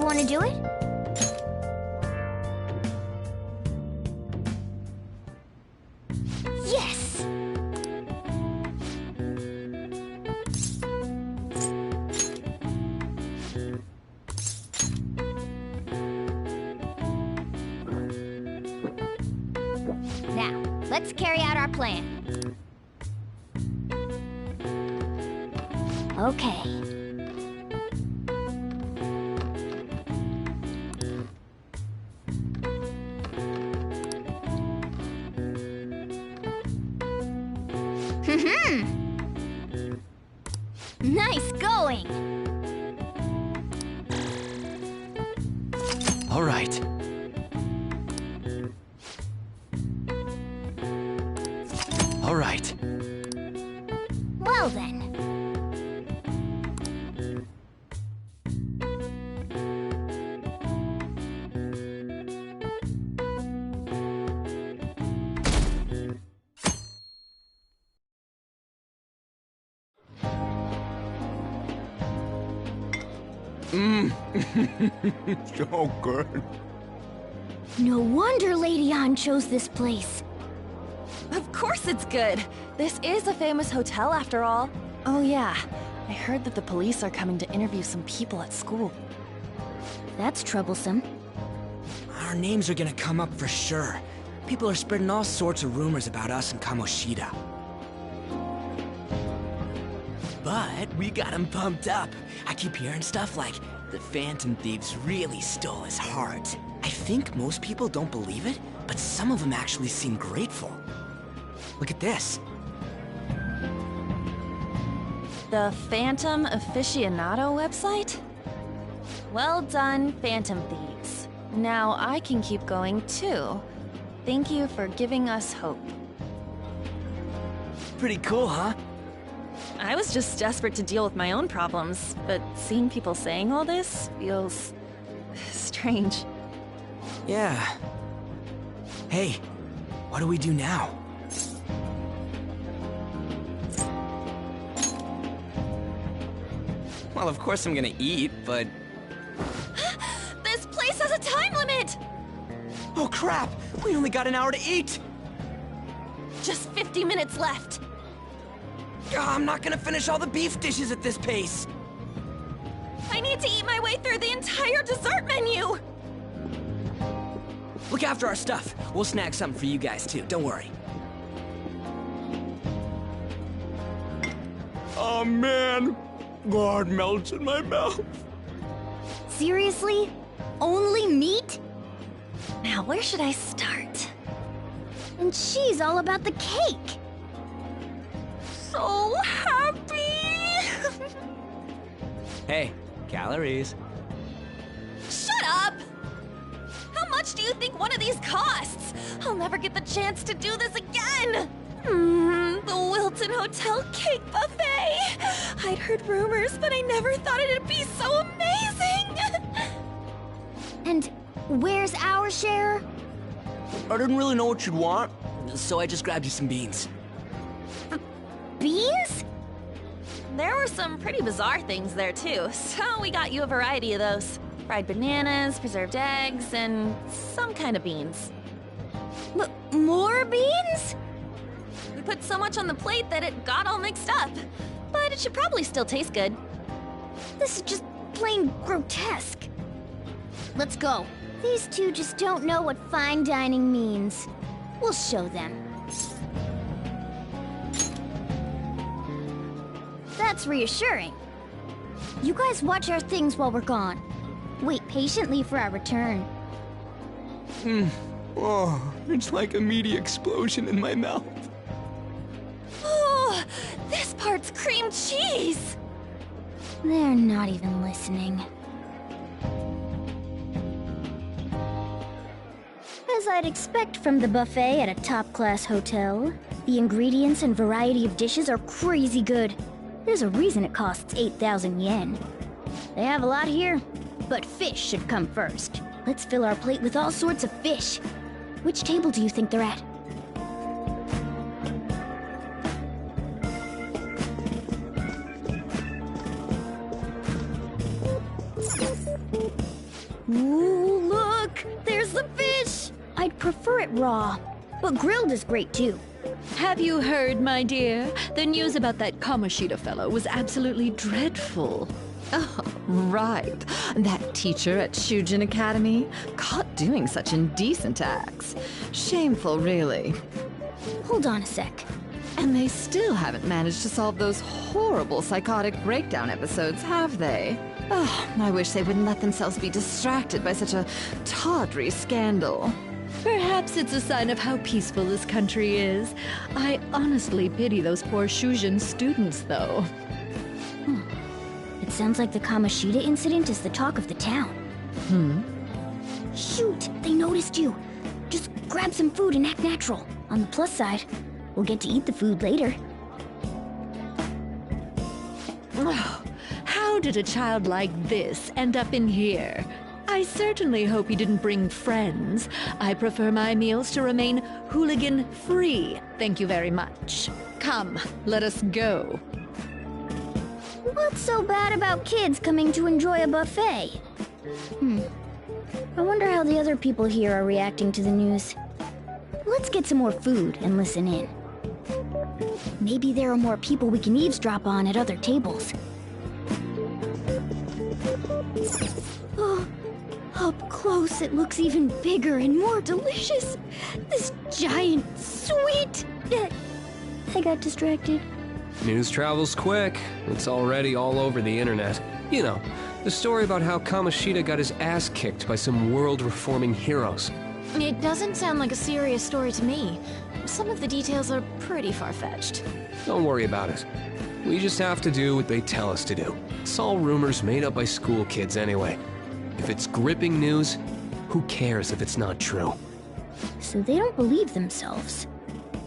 want to do it? Yes! Now, let's carry out our plan. Okay. Nice going! All right. All right. Well then. So good. No wonder Lady Ann chose this place. Of course it's good. This is a famous hotel after all. Oh yeah, I heard that the police are coming to interview some people at school. That's troublesome. Our names are gonna come up for sure. People are spreading all sorts of rumors about us and Kamoshida. But we got him pumped up. I keep hearing stuff like, the Phantom Thieves really stole his heart. I think most people don't believe it, but some of them actually seem grateful. Look at this. The Phantom Aficionado website? Well done, Phantom Thieves. Now I can keep going too. Thank you for giving us hope. Pretty cool, huh? I was just desperate to deal with my own problems, but seeing people saying all this feels strange. Yeah. Hey, what do we do now? Well, of course I'm gonna eat, but... This place has a time limit! Oh crap! We only got an hour to eat! Just 50 minutes left. I'm not gonna finish all the beef dishes at this pace! I need to eat my way through the entire dessert menu! Look after our stuff. We'll snag something for you guys too, don't worry. Oh man, God melts in my mouth. Seriously? Only meat? Now, where should I start? And she's all about the cake. So happy! Hey, calories. Shut up! How much do you think one of these costs? I'll never get the chance to do this again! The Wilton Hotel Cake Buffet! I'd heard rumors, but I never thought it'd be so amazing! And where's our share? I didn't really know what you'd want, so I just grabbed you some beans. Beans? There were some pretty bizarre things there too, so we got you a variety of those. Fried bananas, preserved eggs, and some kind of beans. More beans? We put so much on the plate that it got all mixed up. But it should probably still taste good. This is just plain grotesque. Let's go. These two just don't know what fine dining means. We'll show them. That's reassuring. You guys watch our things while we're gone. Wait patiently for our return. Oh, it's like a meaty explosion in my mouth. Oh, this part's cream cheese! They're not even listening. As I'd expect from the buffet at a top-class hotel, the ingredients and variety of dishes are crazy good. There's a reason it costs 8,000 yen. They have a lot here, but fish should come first. Let's fill our plate with all sorts of fish. Which table do you think they're at? Ooh, look! There's the fish! I'd prefer it raw, but grilled is great too. Have you heard, my dear? The news about that Kamoshida fellow was absolutely dreadful. Oh, right. That teacher at Shujin Academy, caught doing such indecent acts. Shameful, really. Hold on a sec. And they still haven't managed to solve those horrible psychotic breakdown episodes, have they? Oh, I wish they wouldn't let themselves be distracted by such a tawdry scandal. Perhaps it's a sign of how peaceful this country is. I honestly pity those poor Shujin students, though. It sounds like the Kamoshida incident is the talk of the town. Shoot, they noticed you. Just grab some food and act natural. On the plus side, we'll get to eat the food later. Oh, how did a child like this end up in here? I certainly hope he didn't bring friends. I prefer my meals to remain hooligan-free. Thank you very much. Come, let us go. What's so bad about kids coming to enjoy a buffet? I wonder how the other people here are reacting to the news. Let's get some more food and listen in. Maybe there are more people we can eavesdrop on at other tables. Oh, up close it looks even bigger and more delicious. This giant sweet... I got distracted. News travels quick. It's already all over the internet. You know, the story about how Kamoshida got his ass kicked by some world-reforming heroes. It doesn't sound like a serious story to me. Some of the details are pretty far-fetched. Don't worry about it. We just have to do what they tell us to do. It's all rumors made up by school kids anyway. If it's gripping news, who cares if it's not true? So they don't believe themselves.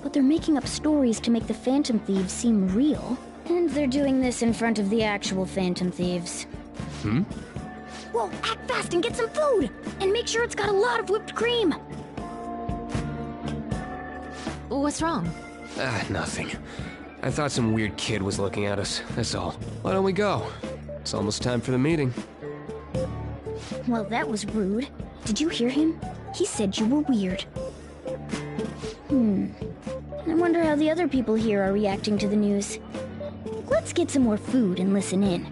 But they're making up stories to make the Phantom Thieves seem real. And they're doing this in front of the actual Phantom Thieves. Whoa, act fast and get some food! And make sure it's got a lot of whipped cream! What's wrong? Nothing. I thought some weird kid was looking at us, that's all. Why don't we go? It's almost time for the meeting. Well, that was rude. Did you hear him? He said you were weird. I wonder how the other people here are reacting to the news. Let's get some more food and listen in.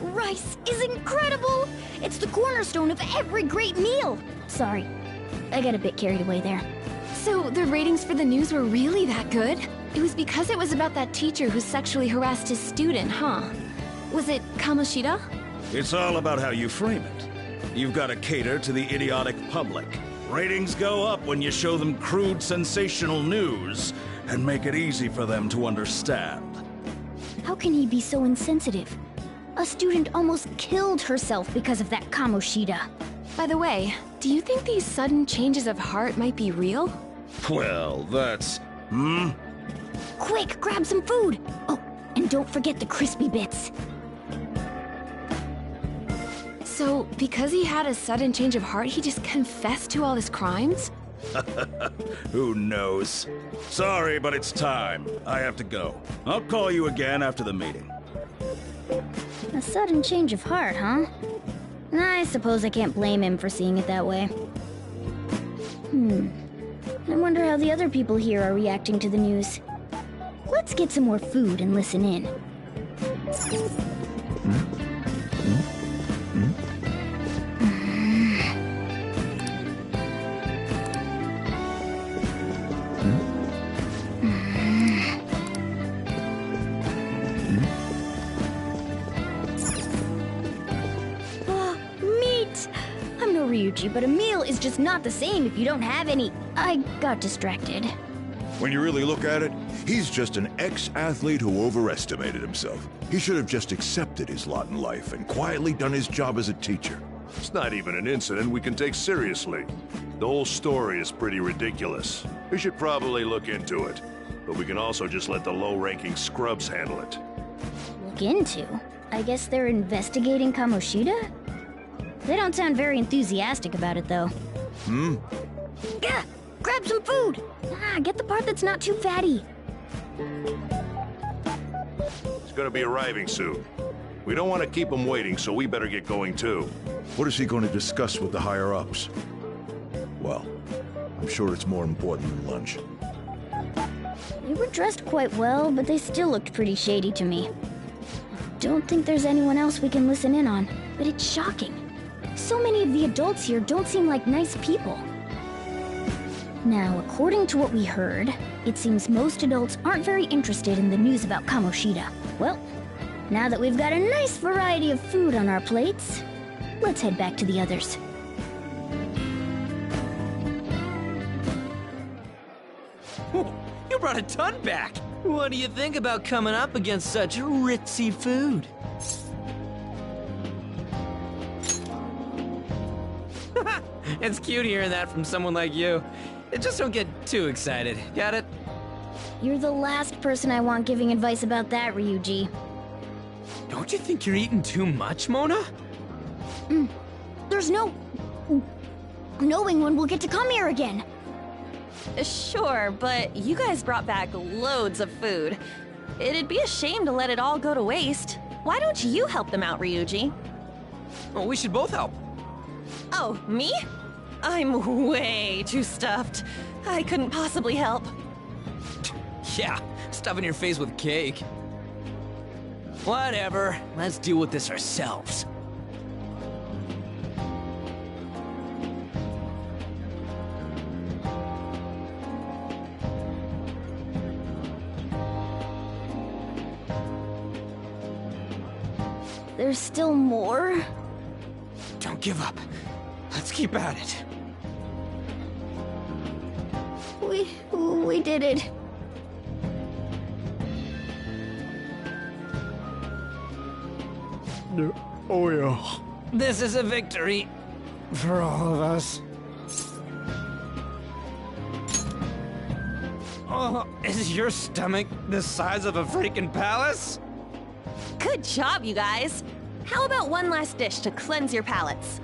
Rice is incredible! It's the cornerstone of every great meal! Sorry, I got a bit carried away there. So the ratings for the news were really that good? It was because it was about that teacher who sexually harassed his student, huh? Was it Kamoshida? It's all about how you frame it. You've got to cater to the idiotic public. Ratings go up when you show them crude, sensational news and make it easy for them to understand. How can he be so insensitive? A student almost killed herself because of that Kamoshida. By the way, do you think these sudden changes of heart might be real? Well, that's... Quick, grab some food! Oh, and don't forget the crispy bits. So, because he had a sudden change of heart, he just confessed to all his crimes? Who knows? Sorry, but it's time. I have to go. I'll call you again after the meeting. A sudden change of heart, huh? I suppose I can't blame him for seeing it that way. I wonder how the other people here are reacting to the news. Let's get some more food and listen in. Meat! I'm no Ryuji, but a meal is just not the same if you don't have any. I got distracted. When you really look at it, he's just an ex-athlete who overestimated himself. He should have just accepted his lot in life and quietly done his job as a teacher. It's not even an incident we can take seriously. The whole story is pretty ridiculous. We should probably look into it. But we can also just let the low-ranking scrubs handle it. Look into? I guess they're investigating Kamoshida? They don't sound very enthusiastic about it, though. Gah! Grab some food! Get the part that's not too fatty. gonna be arriving soon. We don't want to keep him waiting, so we better get going too. What is he going to discuss with the higher-ups? Well, I'm sure it's more important than lunch. They were dressed quite well, but they still looked pretty shady to me. Don't think there's anyone else we can listen in on, but it's shocking. So many of the adults here don't seem like nice people. Now, according to what we heard, it seems most adults aren't very interested in the news about Kamoshida. Well, now that we've got a nice variety of food on our plates, let's head back to the others. You brought a ton back! What do you think about coming up against such ritzy food? It's cute hearing that from someone like you. Just don't get too excited, got it? You're the last person I want giving advice about that, Ryuji. Don't you think you're eating too much, Mona? There's no knowing when we'll get to come here again. Sure, but you guys brought back loads of food. It'd be a shame to let it all go to waste. Why don't you help them out, Ryuji? Well, we should both help. Oh, me? I'm way too stuffed. I couldn't possibly help. Yeah, stuffing your face with cake. Whatever, let's deal with this ourselves. There's still more? Don't give up. Let's keep at it. We did it. Oh yeah, This is a victory. for all of us. Oh, is your stomach the size of a freaking palace? Good job, you guys. How about one last dish to cleanse your palates?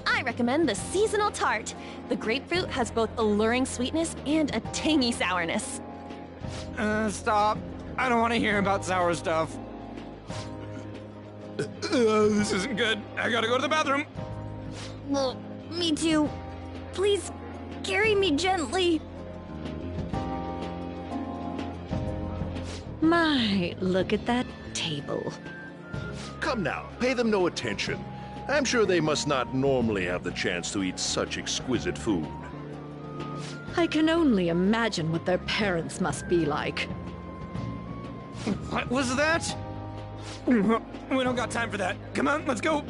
I recommend the seasonal tart. The grapefruit has both alluring sweetness and a tangy sourness. Stop. I don't want to hear about sour stuff. This isn't good. I gotta go to the bathroom. Well, me too. Please, carry me gently. My, look at that table. Come now, pay them no attention. I'm sure they must not normally have the chance to eat such exquisite food. I can only imagine what their parents must be like. What was that? We don't got time for that. Come on, let's go.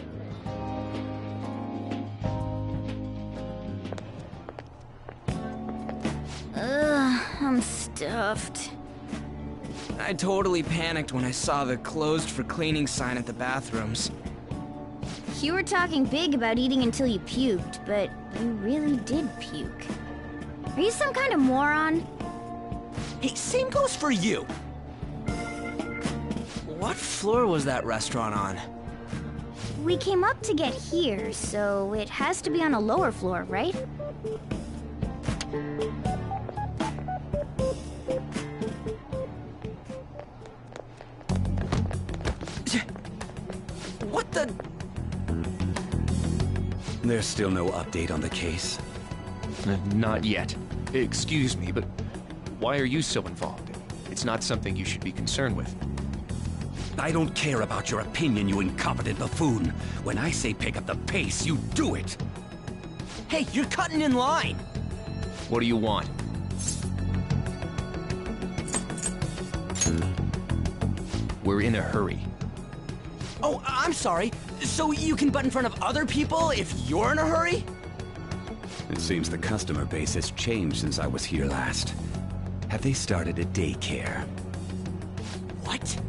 I'm stuffed. I totally panicked when I saw the closed for cleaning sign at the bathrooms. You were talking big about eating until you puked, but you really did puke. Are you some kind of moron? Hey, same goes for you. What floor was that restaurant on? We came up to get here, so it has to be on a lower floor, right? What the? There's still no update on the case. Not yet. Excuse me, but why are you so involved? It's not something you should be concerned with. I don't care about your opinion, you incompetent buffoon. When I say pick up the pace, you do it. Hey, you're cutting in line. What do you want? We're in a hurry. Oh, I'm sorry. So you can butt in front of other people if you're in a hurry? It seems the customer base has changed since I was here last. Have they started a daycare? What?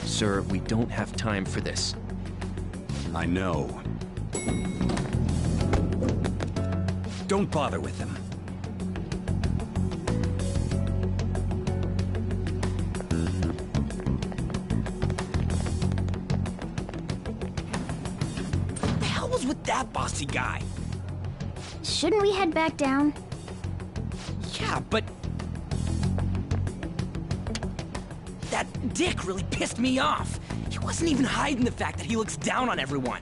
Sir, we don't have time for this. I know. Don't bother with them. What the hell was with that bossy guy? Shouldn't we head back down? Yeah, but... That dick really pissed me off. He wasn't even hiding the fact that he looks down on everyone.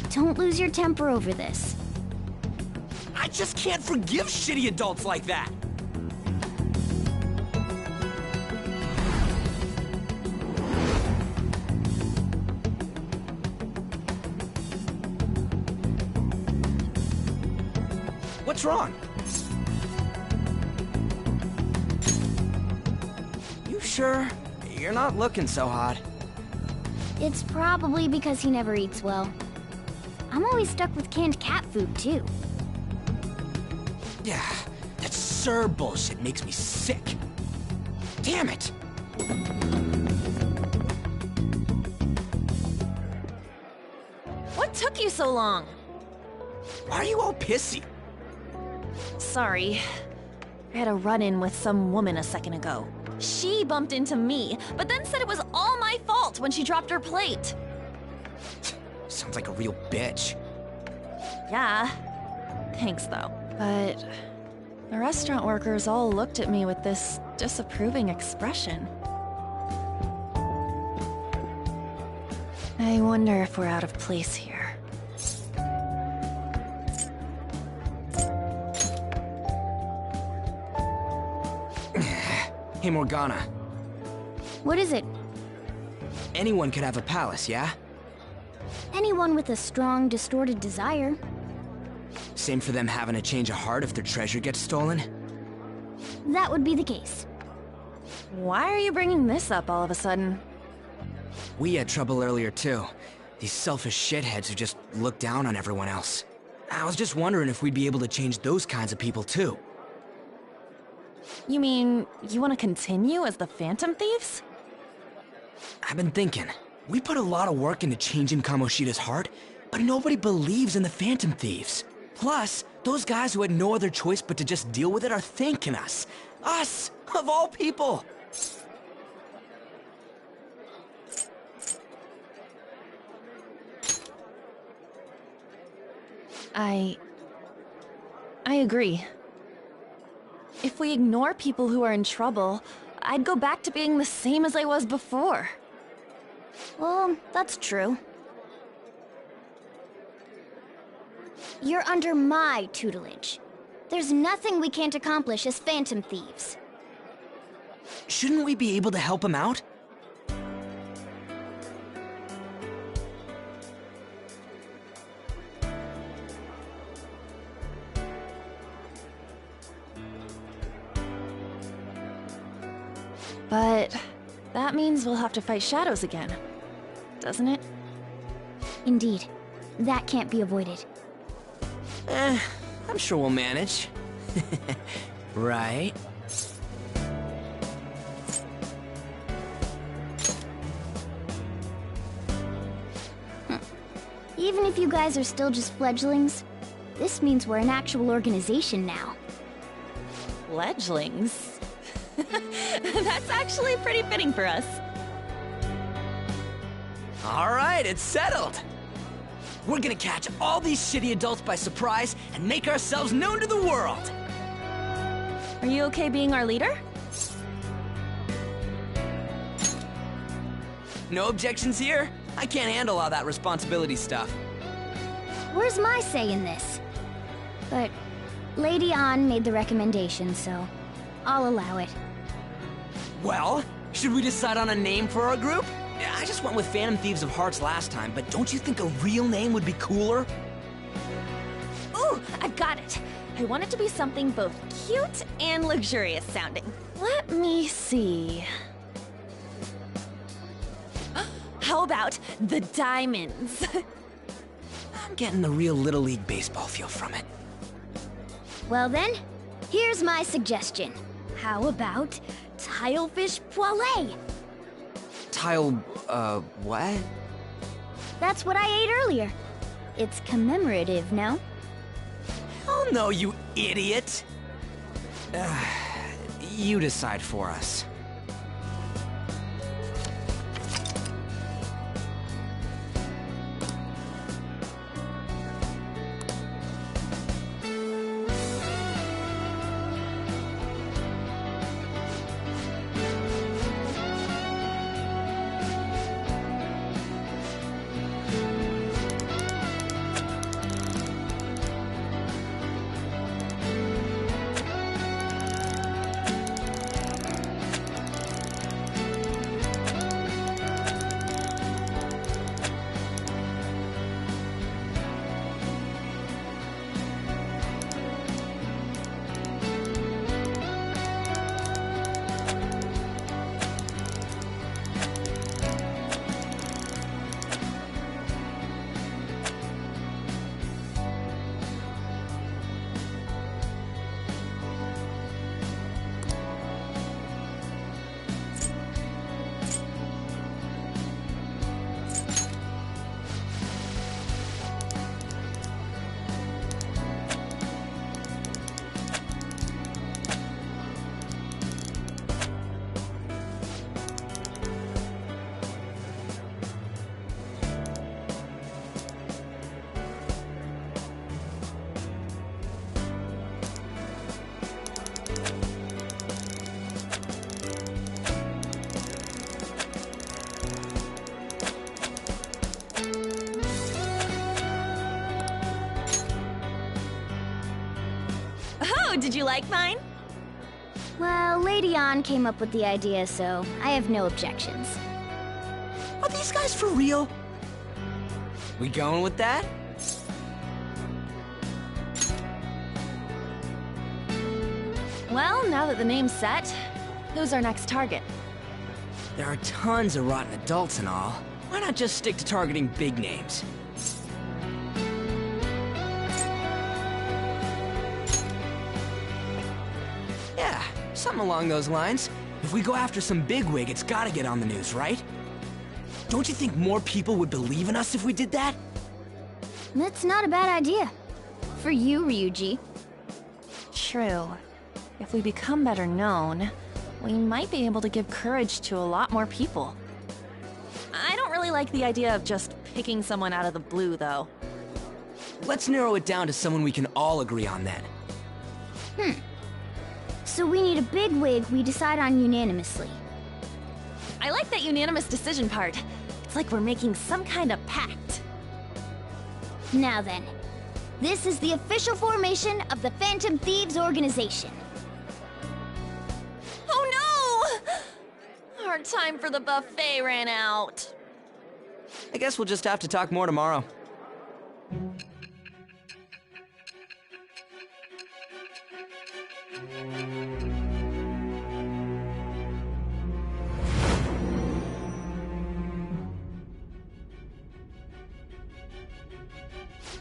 Don't lose your temper over this. I just can't forgive shitty adults like that. What's wrong? You sure? You're not looking so hot. It's probably because he never eats well. I'm always stuck with canned cat food, too. Yeah, that sir bullshit makes me sick. Damn it! What took you so long? Why are you all pissy? Sorry. I had a run-in with some woman a second ago. She bumped into me, but then said it was all my fault when she dropped her plate. Sounds like a real bitch. Yeah. Thanks, though. But the restaurant workers all looked at me with this disapproving expression. I wonder if we're out of place here. Hey, Morgana. What is it? Anyone could have a palace, yeah? Anyone with a strong, distorted desire. Same for them having a change of heart if their treasure gets stolen? That would be the case. Why are you bringing this up all of a sudden? We had trouble earlier, too. These selfish shitheads who just look down on everyone else. I was just wondering if we'd be able to change those kinds of people, too. You mean, you want to continue as the Phantom Thieves? I've been thinking. We put a lot of work into changing Kamoshida's heart, but nobody believes in the Phantom Thieves. Plus, those guys who had no other choice but to just deal with it are thanking us. Us, of all people! I agree. If we ignore people who are in trouble, I'd go back to being the same as I was before. Well, that's true. You're under my tutelage. There's nothing we can't accomplish as Phantom Thieves. Shouldn't we be able to help him out? But that means we'll have to fight shadows again, doesn't it? Indeed. That can't be avoided. I'm sure we'll manage. Right? Even if you guys are still just fledglings, this means we're an actual organization now. Fledglings? That's actually pretty fitting for us. All right, it's settled. We're gonna catch all these shitty adults by surprise and make ourselves known to the world. Are you okay being our leader? No objections here? I can't handle all that responsibility stuff. Where's my say in this? But Lady An made the recommendation, so I'll allow it. Well, should we decide on a name for our group? I just went with Phantom Thieves of Hearts last time, but don't you think a real name would be cooler? Ooh, I've got it. I want it to be something both cute and luxurious sounding. Let me see. How about the Diamonds? I'm getting the real Little League Baseball feel from it. Well then, here's my suggestion. How about Tilefish Poêlée? What? That's what I ate earlier. It's commemorative now. Oh no, you idiot! You decide for us. like mine? Well, Lady An came up with the idea, so I have no objections. Are these guys for real? We going with that? Well, now that the name's set, who's our next target? There are tons of rotten adults and all. Why not just stick to targeting big names? Yeah, something along those lines. If we go after some bigwig, it's gotta get on the news, right? Don't you think more people would believe in us if we did that? That's not a bad idea. For you, Ryuji. True. If we become better known, we might be able to give courage to a lot more people. I don't really like the idea of just picking someone out of the blue, though. Let's narrow it down to someone we can all agree on then. So we need a big wig we decide on unanimously. I like that unanimous decision part. It's like we're making some kind of pact. Now then, this is the official formation of the Phantom Thieves organization. Oh no! Our time for the buffet ran out. I guess we'll just have to talk more tomorrow.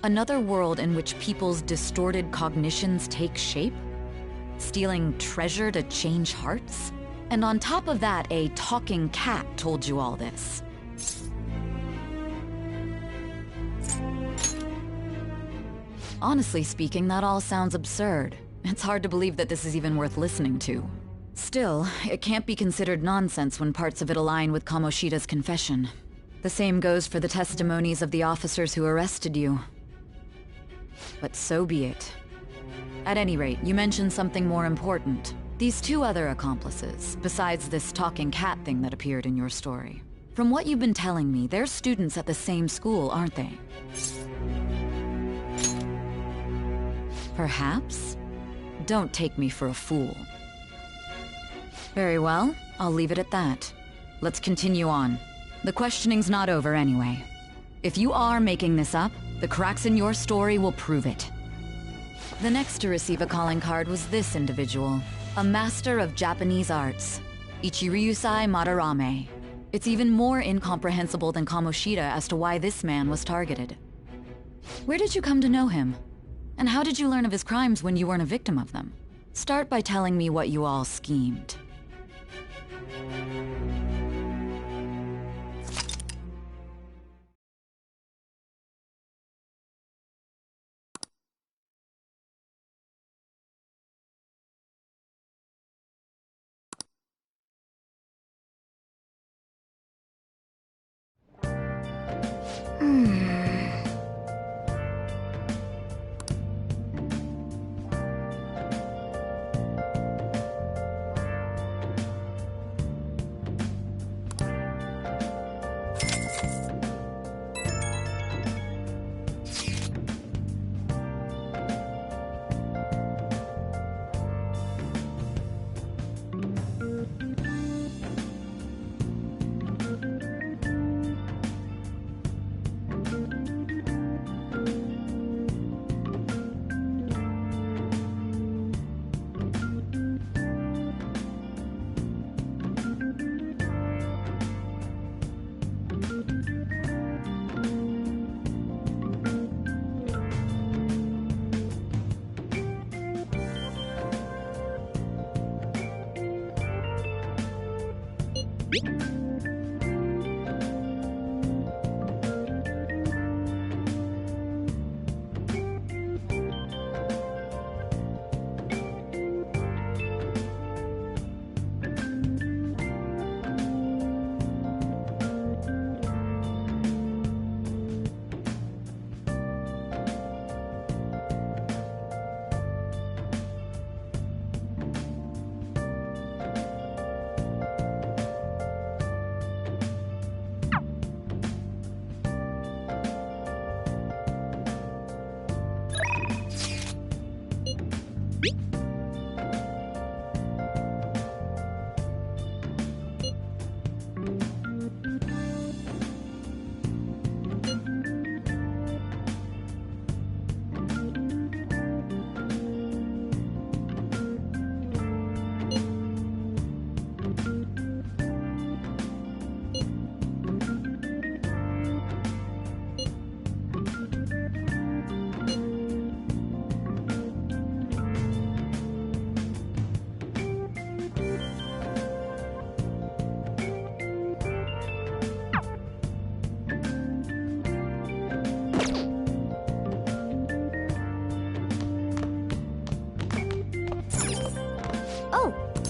Another world in which people's distorted cognitions take shape? Stealing treasure to change hearts? And on top of that, a talking cat told you all this. Honestly speaking, that all sounds absurd. It's hard to believe that this is even worth listening to. Still, it can't be considered nonsense when parts of it align with Kamoshida's confession. The same goes for the testimonies of the officers who arrested you. But so be it. At any rate, you mentioned something more important. These two other accomplices, besides this talking cat thing that appeared in your story. From what you've been telling me, they're students at the same school, aren't they? Perhaps? Don't take me for a fool. Very well, I'll leave it at that. Let's continue on. The questioning's not over anyway. If you are making this up, the cracks in your story will prove it. The next to receive a calling card was this individual, a master of Japanese arts, Ichiryusai Madarame. It's even more incomprehensible than Kamoshida as to why this man was targeted. Where did you come to know him? And how did you learn of his crimes when you weren't a victim of them? Start by telling me what you all schemed.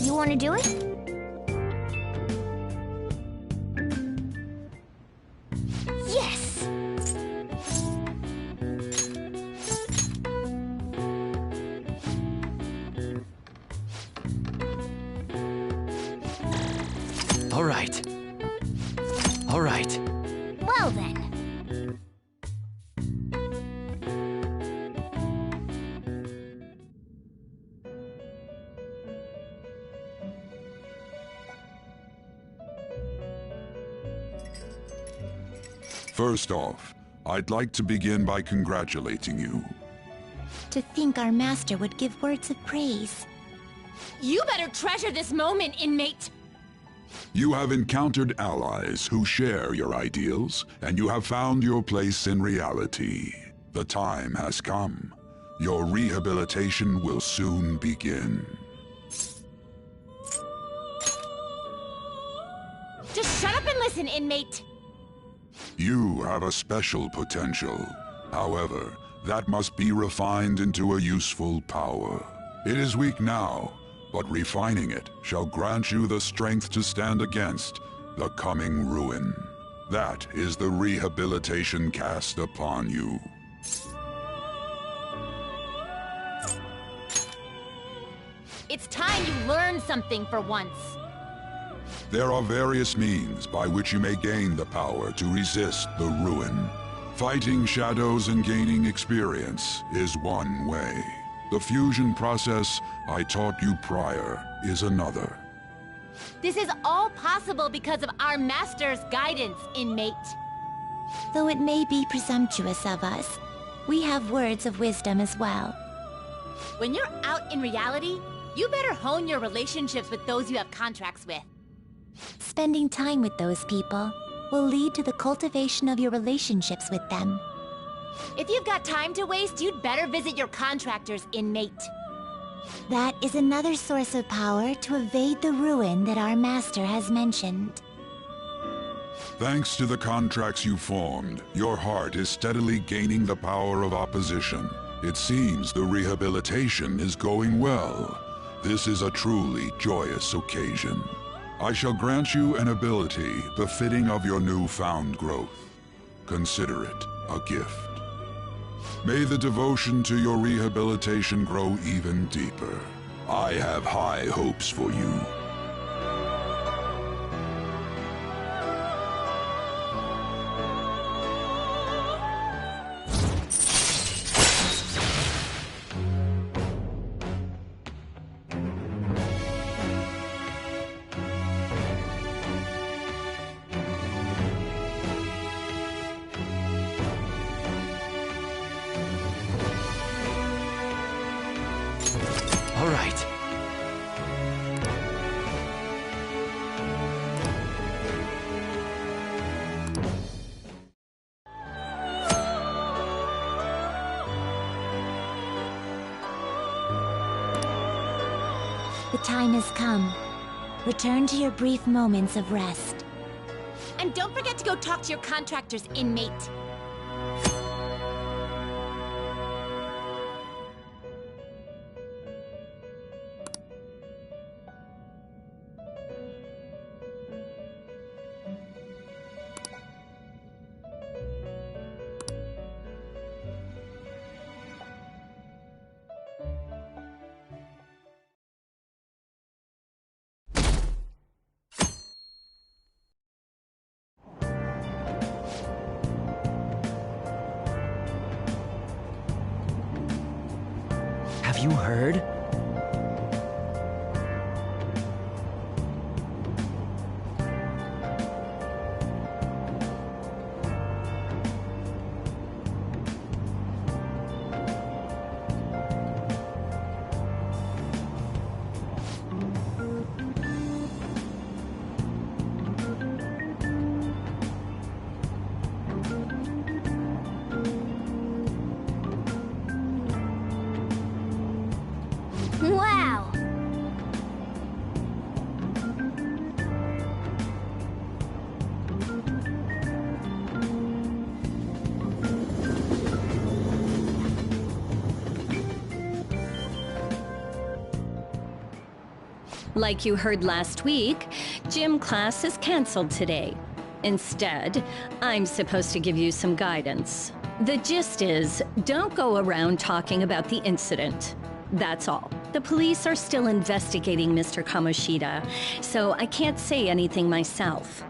You want to do it? Yes! All right. All right. Well then. First off, I'd like to begin by congratulating you. To think our master would give words of praise. You better treasure this moment, inmate! You have encountered allies who share your ideals, and you have found your place in reality. The time has come. Your rehabilitation will soon begin. Just shut up and listen, inmate! You have a special potential. However, that must be refined into a useful power. It is weak now, but refining it shall grant you the strength to stand against the coming ruin. That is the rehabilitation cast upon you. It's time you learned something for once. There are various means by which you may gain the power to resist the ruin. Fighting shadows and gaining experience is one way. The fusion process I taught you prior is another. This is all possible because of our master's guidance, inmate. Though it may be presumptuous of us, we have words of wisdom as well. When you're out in reality, you better hone your relationships with those you have contracts with. Spending time with those people will lead to the cultivation of your relationships with them. If you've got time to waste, you'd better visit your contractors, inmate. That is another source of power to evade the ruin that our master has mentioned. Thanks to the contracts you formed, your heart is steadily gaining the power of opposition. It seems the rehabilitation is going well. This is a truly joyous occasion. I shall grant you an ability befitting of your newfound growth. Consider it a gift. May the devotion to your rehabilitation grow even deeper. I have high hopes for you. All right. The time has come. Return to your brief moments of rest. And don't forget to go talk to your contractors, inmate. Have you heard? Like you heard last week, gym class is canceled today. Instead, I'm supposed to give you some guidance. The gist is, don't go around talking about the incident. That's all. The police are still investigating Mr. Kamoshida, so I can't say anything myself.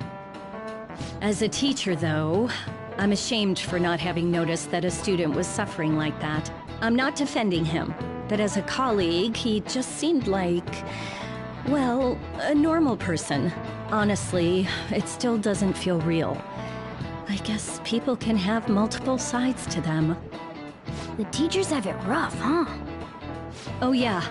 As a teacher, though, I'm ashamed for not having noticed that a student was suffering like that. I'm not defending him, but as a colleague, he just seemed like, well, a normal person. Honestly, it still doesn't feel real. I guess people can have multiple sides to them. The teachers have it rough, huh? Oh yeah,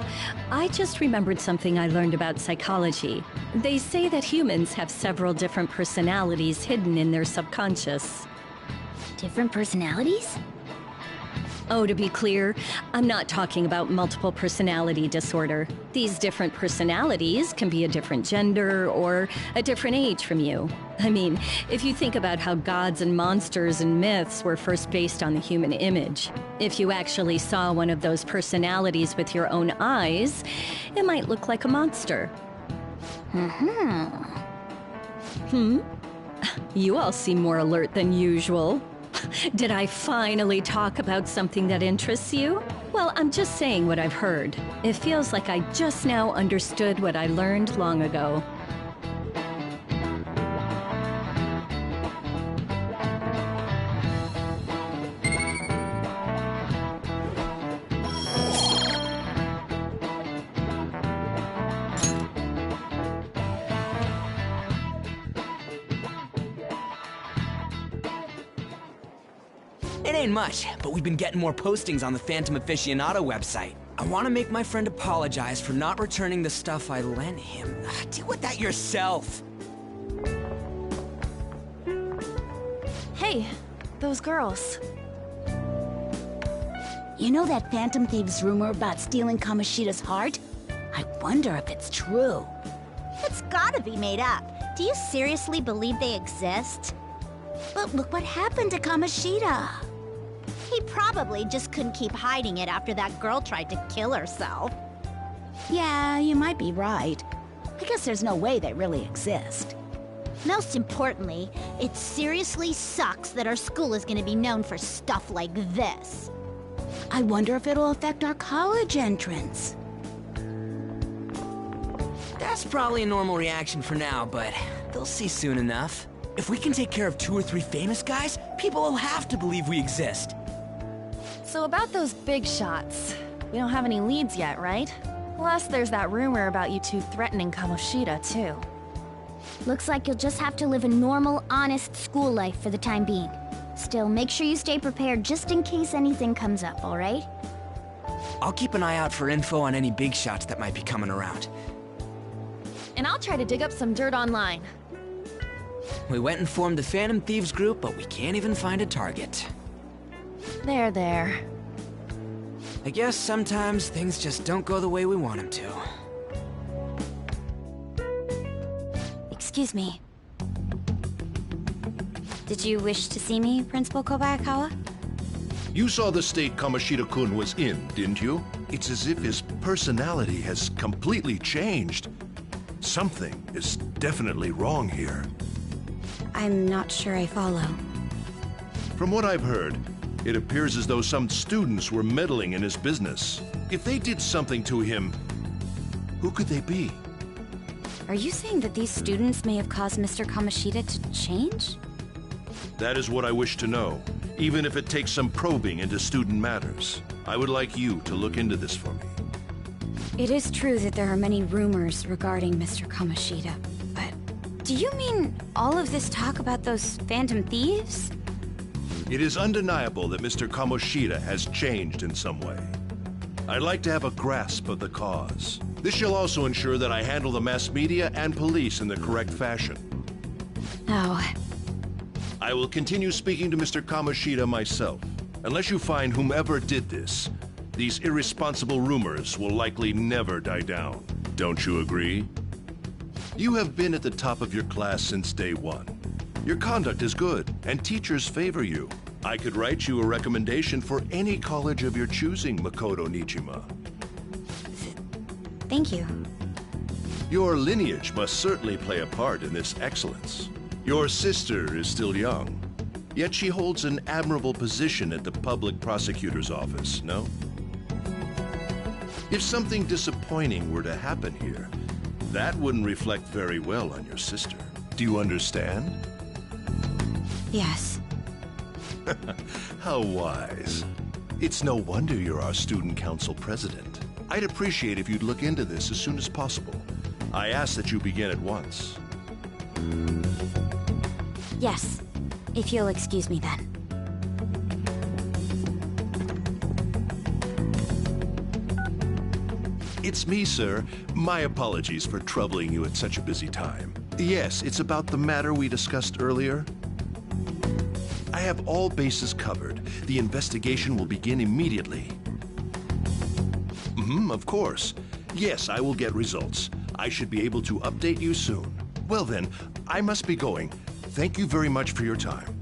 I just remembered something I learned about psychology. They say that humans have several different personalities hidden in their subconscious. Different personalities? Oh, to be clear, I'm not talking about multiple personality disorder. These different personalities can be a different gender or a different age from you. I mean, if you think about how gods and monsters and myths were first based on the human image, if you actually saw one of those personalities with your own eyes, it might look like a monster. You all seem more alert than usual. Did I finally talk about something that interests you? Well, I'm just saying what I've heard. It feels like I just now understood what I learned long ago. It ain't much, but we've been getting more postings on the Phantom Aficionado website. I want to make my friend apologize for not returning the stuff I lent him. Deal with that yourself. Hey, those girls. You know that Phantom Thieves rumor about stealing Kamoshida's heart? I wonder if it's true. It's gotta be made up. Do you seriously believe they exist? But look what happened to Kamoshida. He probably just couldn't keep hiding it after that girl tried to kill herself. Yeah, you might be right. I guess there's no way they really exist. Most importantly, it seriously sucks that our school is gonna be known for stuff like this. I wonder if it'll affect our college entrance. That's probably a normal reaction for now, but they'll see soon enough. If we can take care of 2 or 3 famous guys, people will have to believe we exist. So about those big shots, we don't have any leads yet, right? Plus, there's that rumor about you two threatening Kamoshida, too. Looks like you'll just have to live a normal, honest school life for the time being. Still, make sure you stay prepared just in case anything comes up, alright? I'll keep an eye out for info on any big shots that might be coming around. And I'll try to dig up some dirt online. We went and formed the Phantom Thieves group, but we can't even find a target. There. I guess sometimes things just don't go the way we want them to. Excuse me. Did you wish to see me, Principal Kobayakawa? You saw the state Kamoshida-kun was in, didn't you? It's as if his personality has completely changed. Something is definitely wrong here. I'm not sure I follow. From what I've heard, it appears as though some students were meddling in his business. If they did something to him, who could they be? Are you saying that these students may have caused Mr. Kamoshida to change? That is what I wish to know, even if it takes some probing into student matters. I would like you to look into this for me. It is true that there are many rumors regarding Mr. Kamoshida, but do you mean all of this talk about those Phantom Thieves? It is undeniable that Mr. Kamoshida has changed in some way. I'd like to have a grasp of the cause. This shall also ensure that I handle the mass media and police in the correct fashion. Oh. I will continue speaking to Mr. Kamoshida myself. Unless you find whomever did this, these irresponsible rumors will likely never die down. Don't you agree? You have been at the top of your class since day one. Your conduct is good, and teachers favor you. I could write you a recommendation for any college of your choosing, Makoto Nijima. Thank you. Your lineage must certainly play a part in this excellence. Your sister is still young, yet she holds an admirable position at the public prosecutor's office, no? If something disappointing were to happen here, that wouldn't reflect very well on your sister. Do you understand? Yes. How wise. It's no wonder you're our student council president. I'd appreciate if you'd look into this as soon as possible. I ask that you begin at once. Yes. If you'll excuse me then. It's me, sir. My apologies for troubling you at such a busy time. Yes, it's about the matter we discussed earlier. I have all bases covered. The investigation will begin immediately. Of course. Yes, I will get results. I should be able to update you soon. Well then, I must be going. Thank you very much for your time.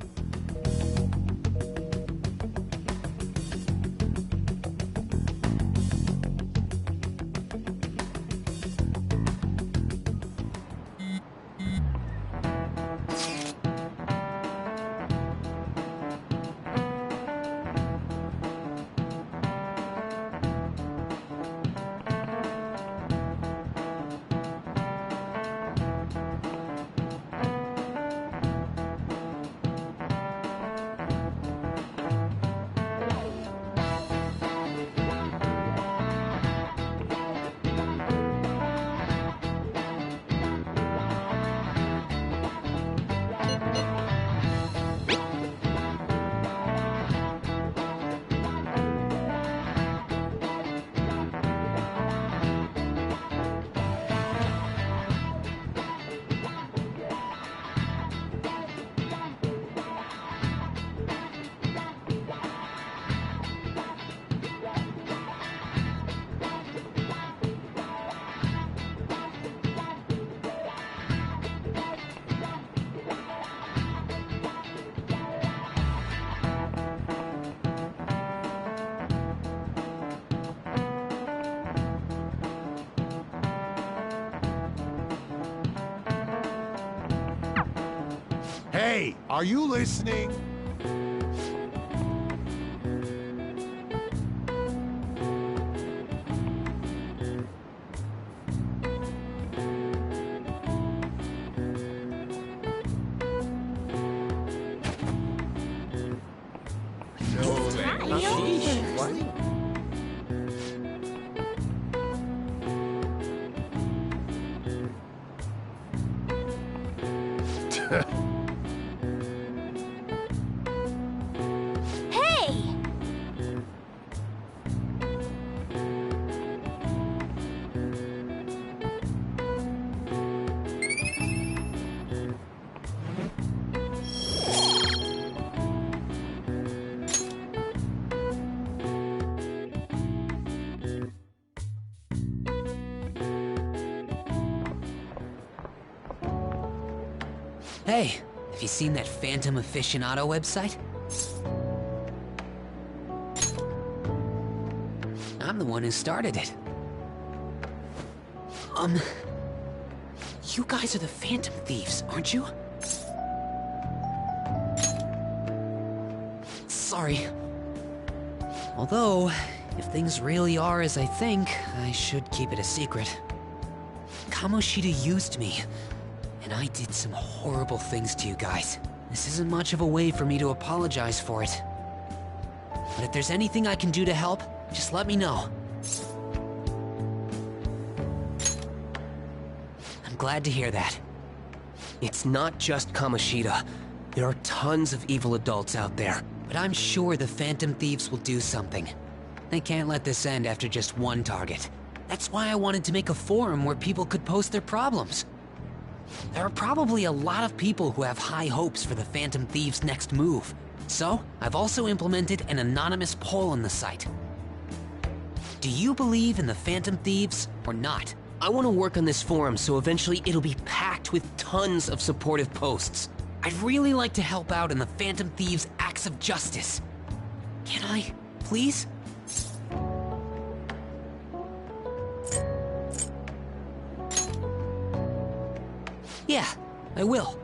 Hey, are you listening? Hey, have you seen that Phantom Aficionado website? I'm the one who started it. You guys are the Phantom Thieves, aren't you? Sorry. Although, if things really are as I think, I should keep it a secret. Kamoshida used me, and I did some horrible things to you guys. This isn't much of a way for me to apologize for it. But if there's anything I can do to help, just let me know. I'm glad to hear that. It's not just Kamoshida. There are tons of evil adults out there. But I'm sure the Phantom Thieves will do something. They can't let this end after just one target. That's why I wanted to make a forum where people could post their problems. There are probably a lot of people who have high hopes for the Phantom Thieves' next move. So, I've also implemented an anonymous poll on the site. Do you believe in the Phantom Thieves or not? I want to work on this forum so eventually it'll be packed with tons of supportive posts. I'd really like to help out in the Phantom Thieves' acts of justice. Can I, please? Yeah, I will.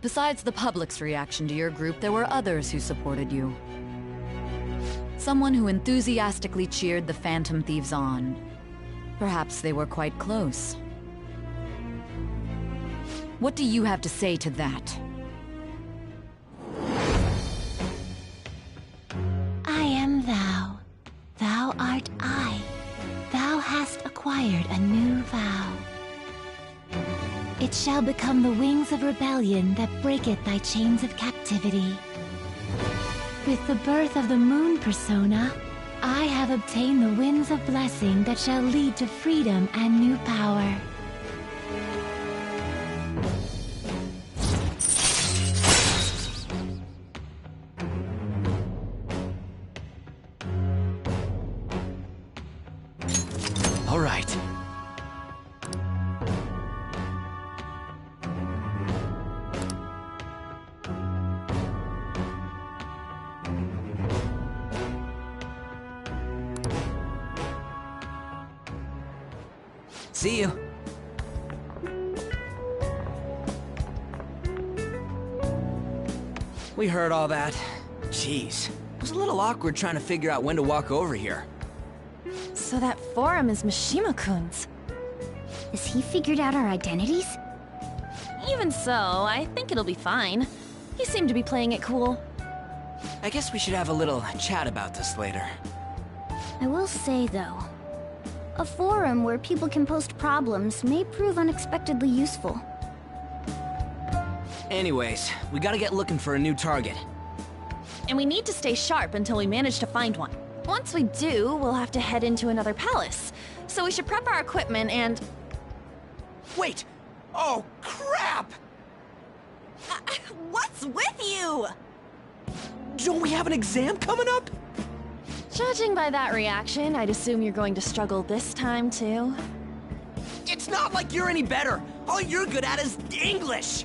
Besides the public's reaction to your group, there were others who supported you. Someone who enthusiastically cheered the Phantom Thieves on. Perhaps they were quite close. What do you have to say to that? I am thou. Thou art I. Thou hast acquired a new vow. It shall become the wings of rebellion that breaketh thy chains of captivity. With the birth of the moon persona, I have obtained the winds of blessing that shall lead to freedom and new power. All right. See you. We heard all that. Jeez. It was a little awkward trying to figure out when to walk over here. So that forum is Mishima-kun's. Has he figured out our identities? Even so, I think it'll be fine. He seemed to be playing it cool. I guess we should have a little chat about this later. I will say, though, a forum where people can post problems may prove unexpectedly useful. Anyways, we gotta get looking for a new target. And we need to stay sharp until we manage to find one. Once we do, we'll have to head into another palace. So we should prep our equipment and... Wait! Oh, crap! What's with you? Don't we have an exam coming up? Judging by that reaction, I'd assume you're going to struggle this time, too. It's not like you're any better. All you're good at is English.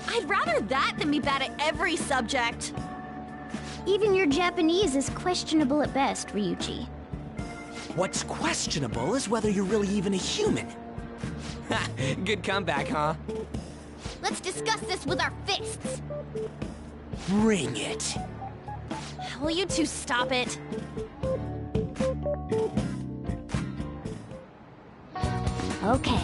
I'd rather that than be bad at every subject. Even your Japanese is questionable at best, Ryuji. What's questionable is whether you're really even a human. Good comeback, huh? Let's discuss this with our fists! Bring it. Will you two stop it? Okay.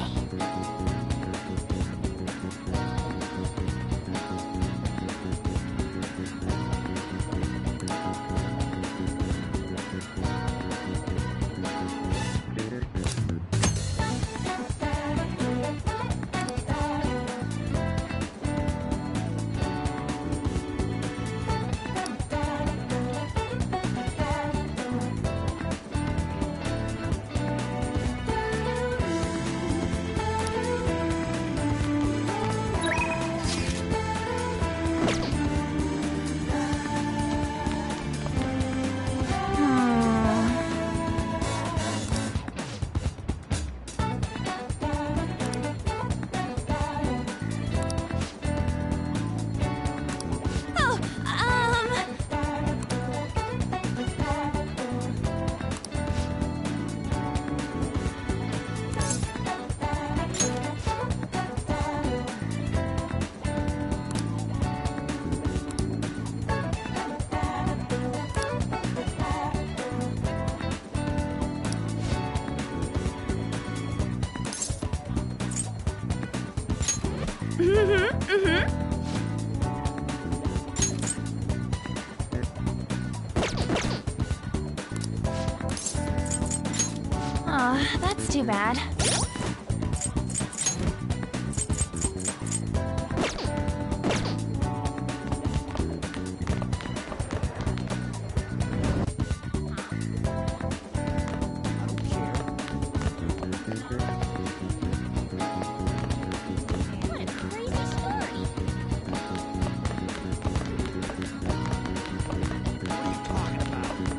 Aw, that's too bad. What a crazy story! What are you talking about?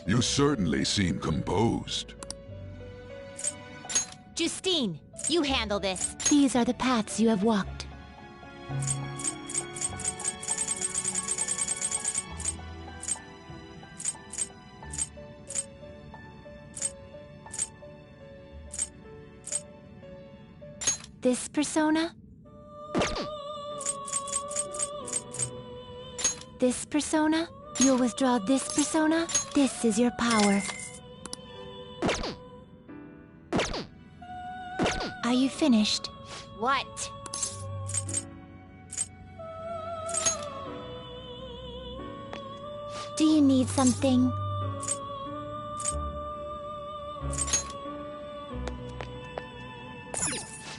You certainly seem composed. Justine, you handle this. These are the paths you have walked. This persona? This persona? You'll withdraw this persona? This is your power. Are you finished? What? Do you need something?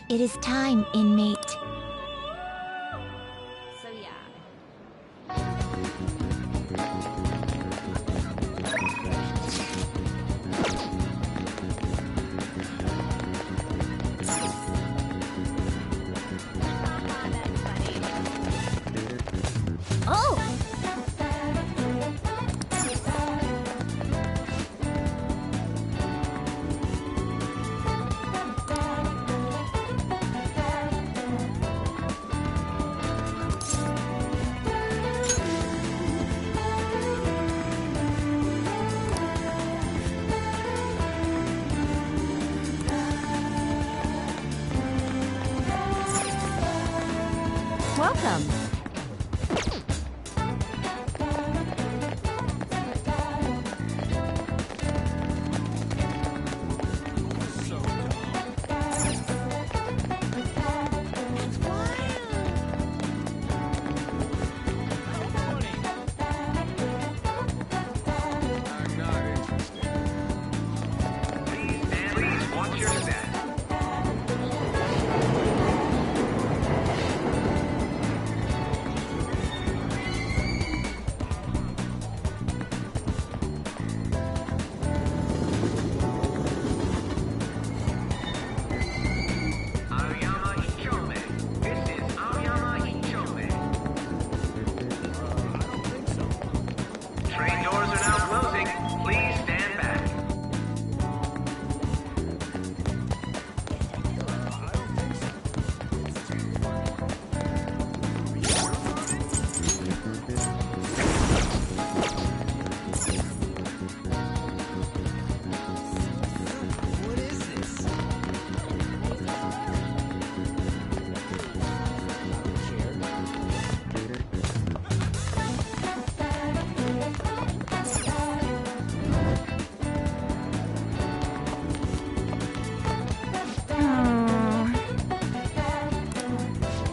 It is time, inmate. So yeah. Oh! Welcome.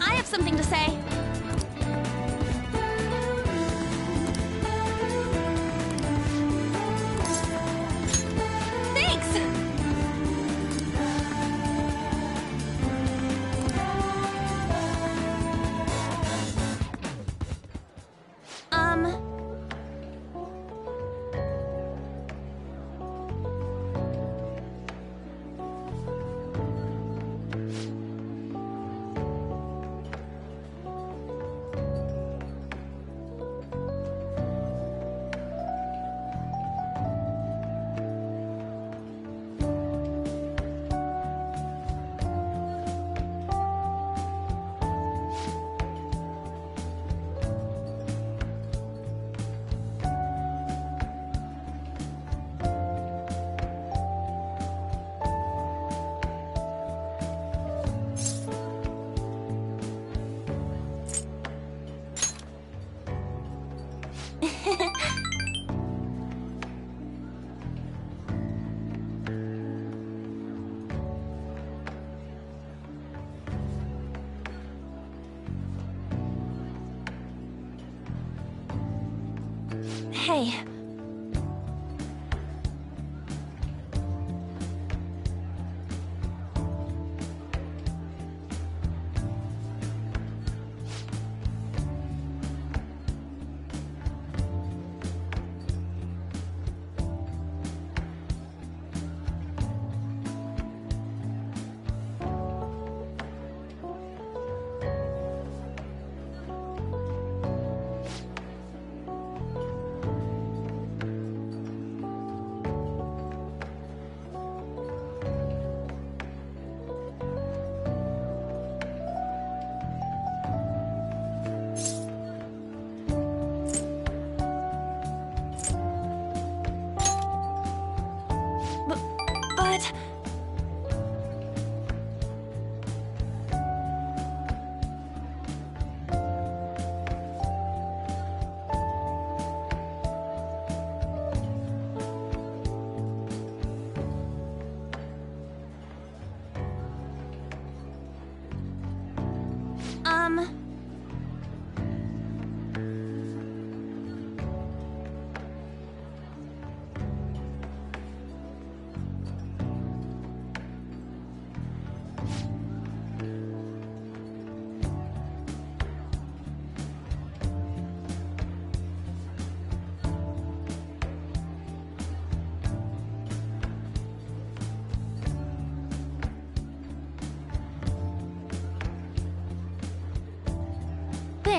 I have something to say. Thanks! Hey.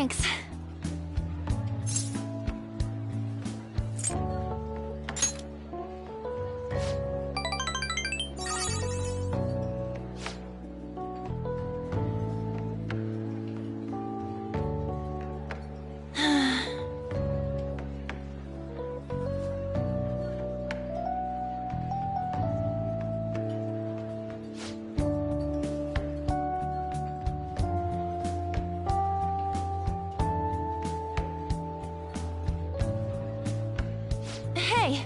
Thanks. Hey!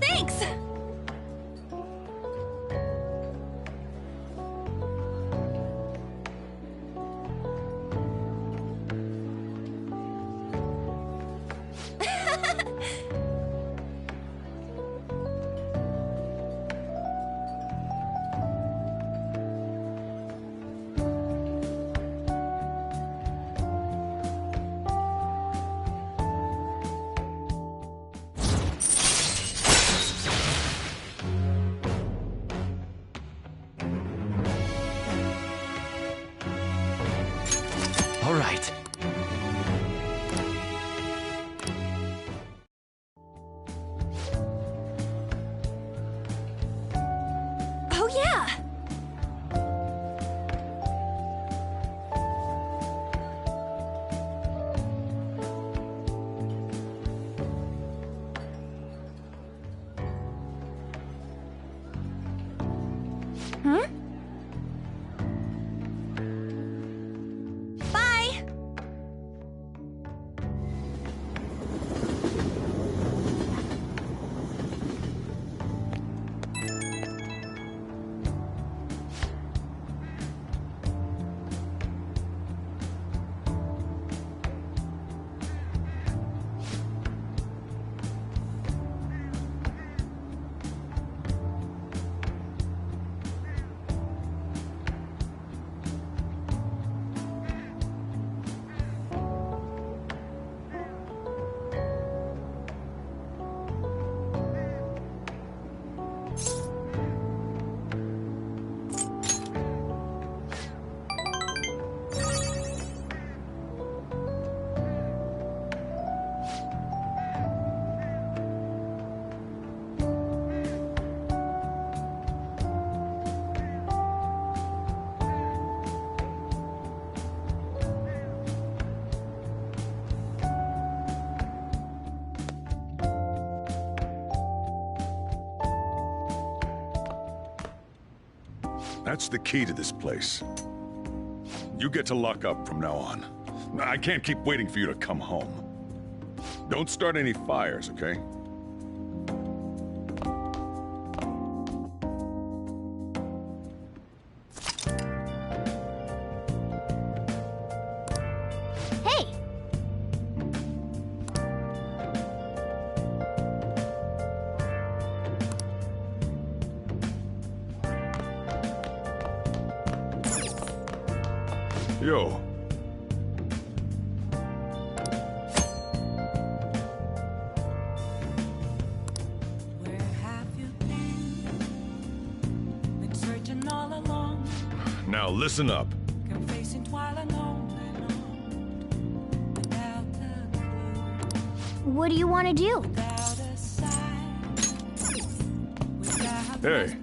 Thanks! All right. Oh yeah! Huh? Bye! That's the key to this place. You get to lock up from now on. I can't keep waiting for you to come home. Don't start any fires, okay? Hey! Yo. Now listen up. What do you want to do? Hey.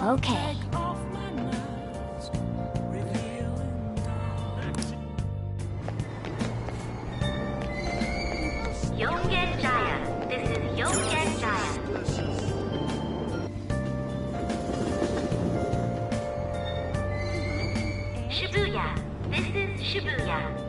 Okay. Yongen Jaya. This is Yongen Jaya. Shibuya. This is Shibuya.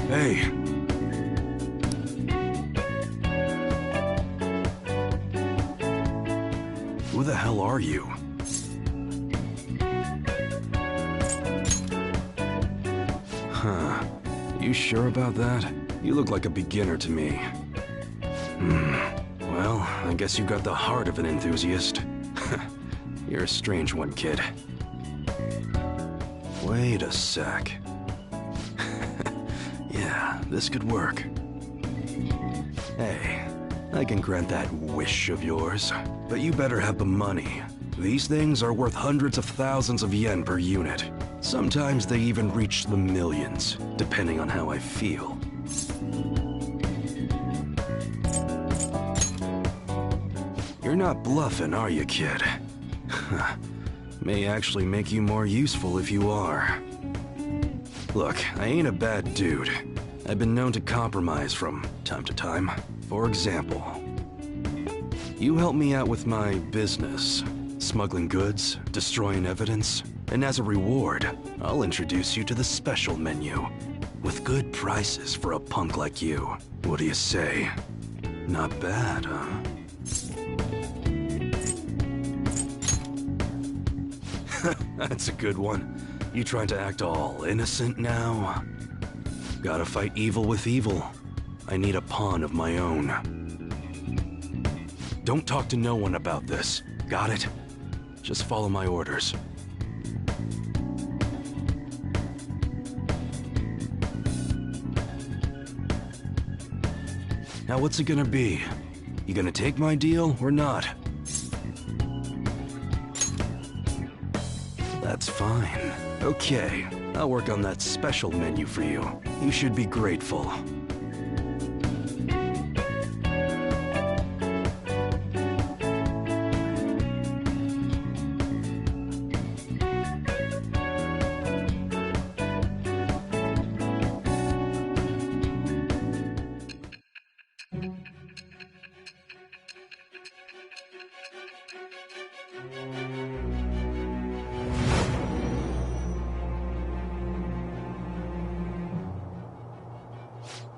Hey. Who the hell are you? Huh. You sure about that? You look like a beginner to me. Well, I guess you got the heart of an enthusiast. You're a strange one, kid. Wait a sec. Yeah, this could work. Hey, I can grant that wish of yours, but you better have the money. These things are worth hundreds of thousands of yen per unit. Sometimes they even reach the millions, depending on how I feel. You're not bluffing, are you, kid? May actually make you more useful if you are. Look, I ain't a bad dude. I've been known to compromise from time to time. For example, you help me out with my business, smuggling goods, destroying evidence, and as a reward, I'll introduce you to the special menu, with good prices for a punk like you. What do you say? Not bad, huh? That's a good one. You trying to act all innocent now? Gotta fight evil with evil. I need a pawn of my own. Don't talk to no one about this. Got it? Just follow my orders. Now what's it gonna be? You gonna take my deal or not? That's fine. Okay, I'll work on that special menu for you. You should be grateful.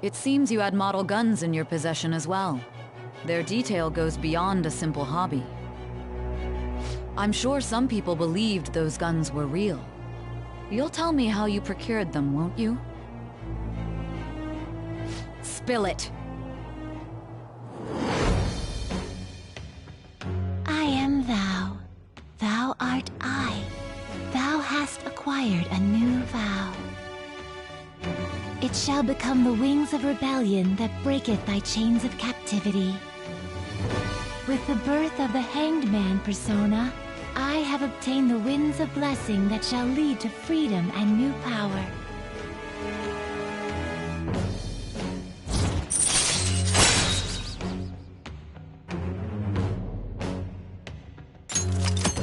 It seems you had model guns in your possession as well. Their detail goes beyond a simple hobby. I'm sure some people believed those guns were real. You'll tell me how you procured them, won't you? Spill it. I am thou. Thou art I. Thou hast acquired a new vow. It shall become the wings of rebellion that breaketh thy chains of captivity. With the birth of the Hanged Man persona, I have obtained the winds of blessing that shall lead to freedom and new power.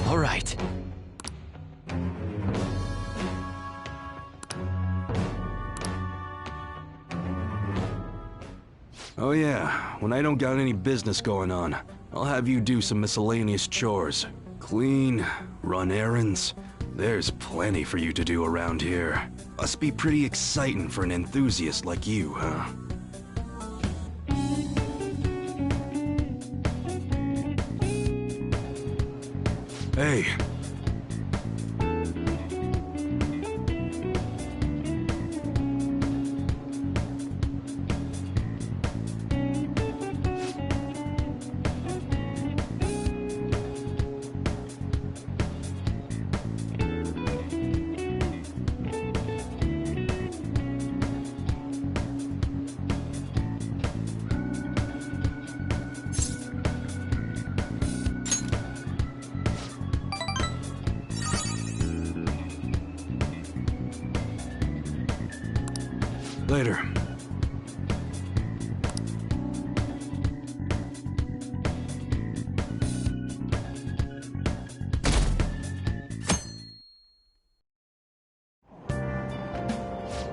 All right. Oh yeah, when I don't got any business going on, I'll have you do some miscellaneous chores. Clean, run errands. There's plenty for you to do around here. Must be pretty exciting for an enthusiast like you, huh? Hey. Later.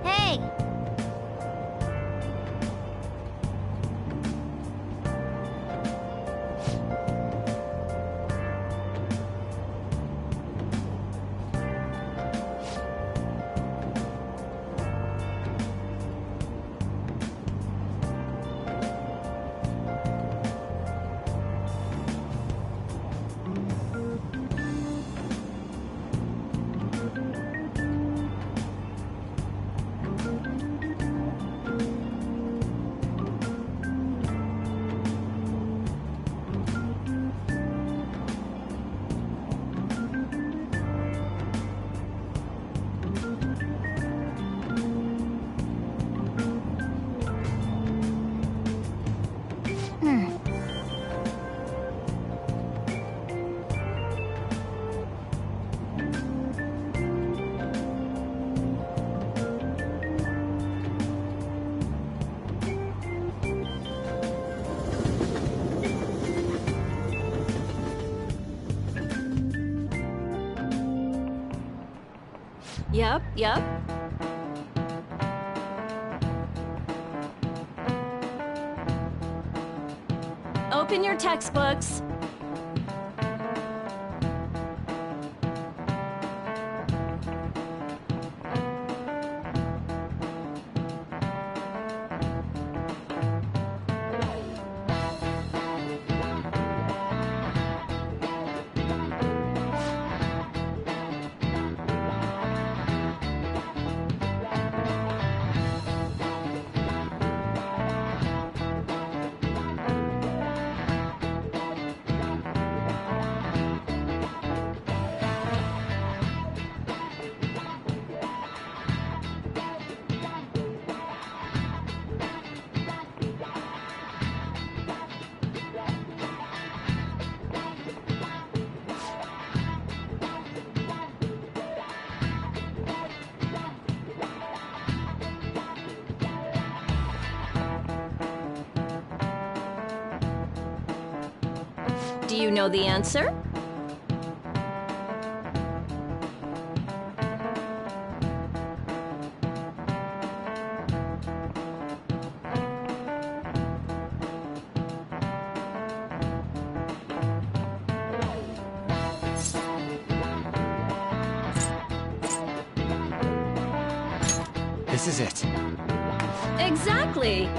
Hey! Yep. Open your textbooks. Do you know the answer? This is it. Exactly.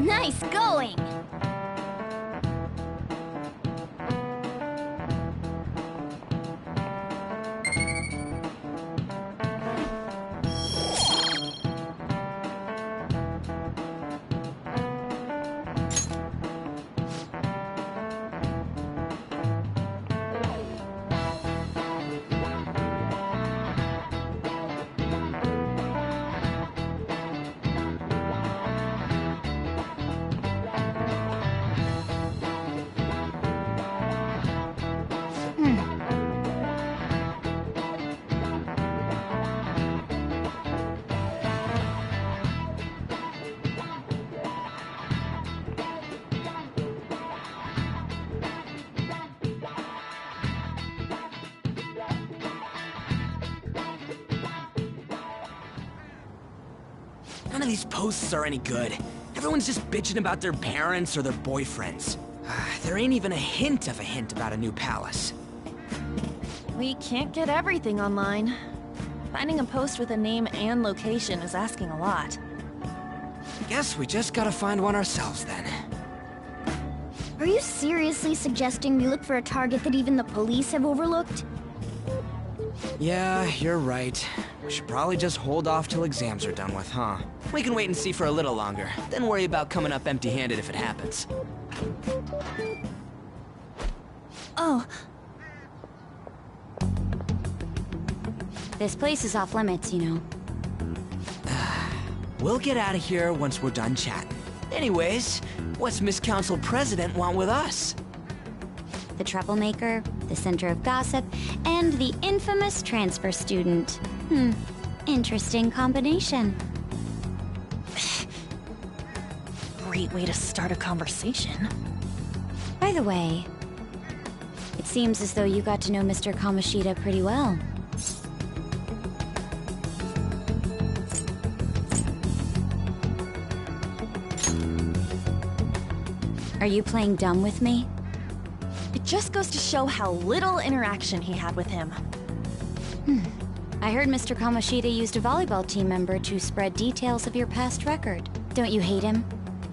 Nice going! None of these posts are any good. Everyone's just bitching about their parents or their boyfriends. There ain't even a hint about a new palace. We can't get everything online. Finding a post with a name and location is asking a lot. Guess we just gotta find one ourselves then. Are you seriously suggesting we look for a target that even the police have overlooked? Yeah, you're right. We should probably just hold off till exams are done with, huh? We can wait and see for a little longer, then worry about coming up empty-handed if it happens. Oh. This place is off limits, you know. We'll get out of here once we're done chatting. Anyways, what's Miss Council President want with us? The troublemaker, the center of gossip, and the infamous transfer student. Interesting combination. Great way to start a conversation. By the way, it seems as though you got to know Mr. Kamoshida pretty well. Are you playing dumb with me? It just goes to show how little interaction he had with him. I heard Mr. Kamoshida used a volleyball team member to spread details of your past record. Don't you hate him?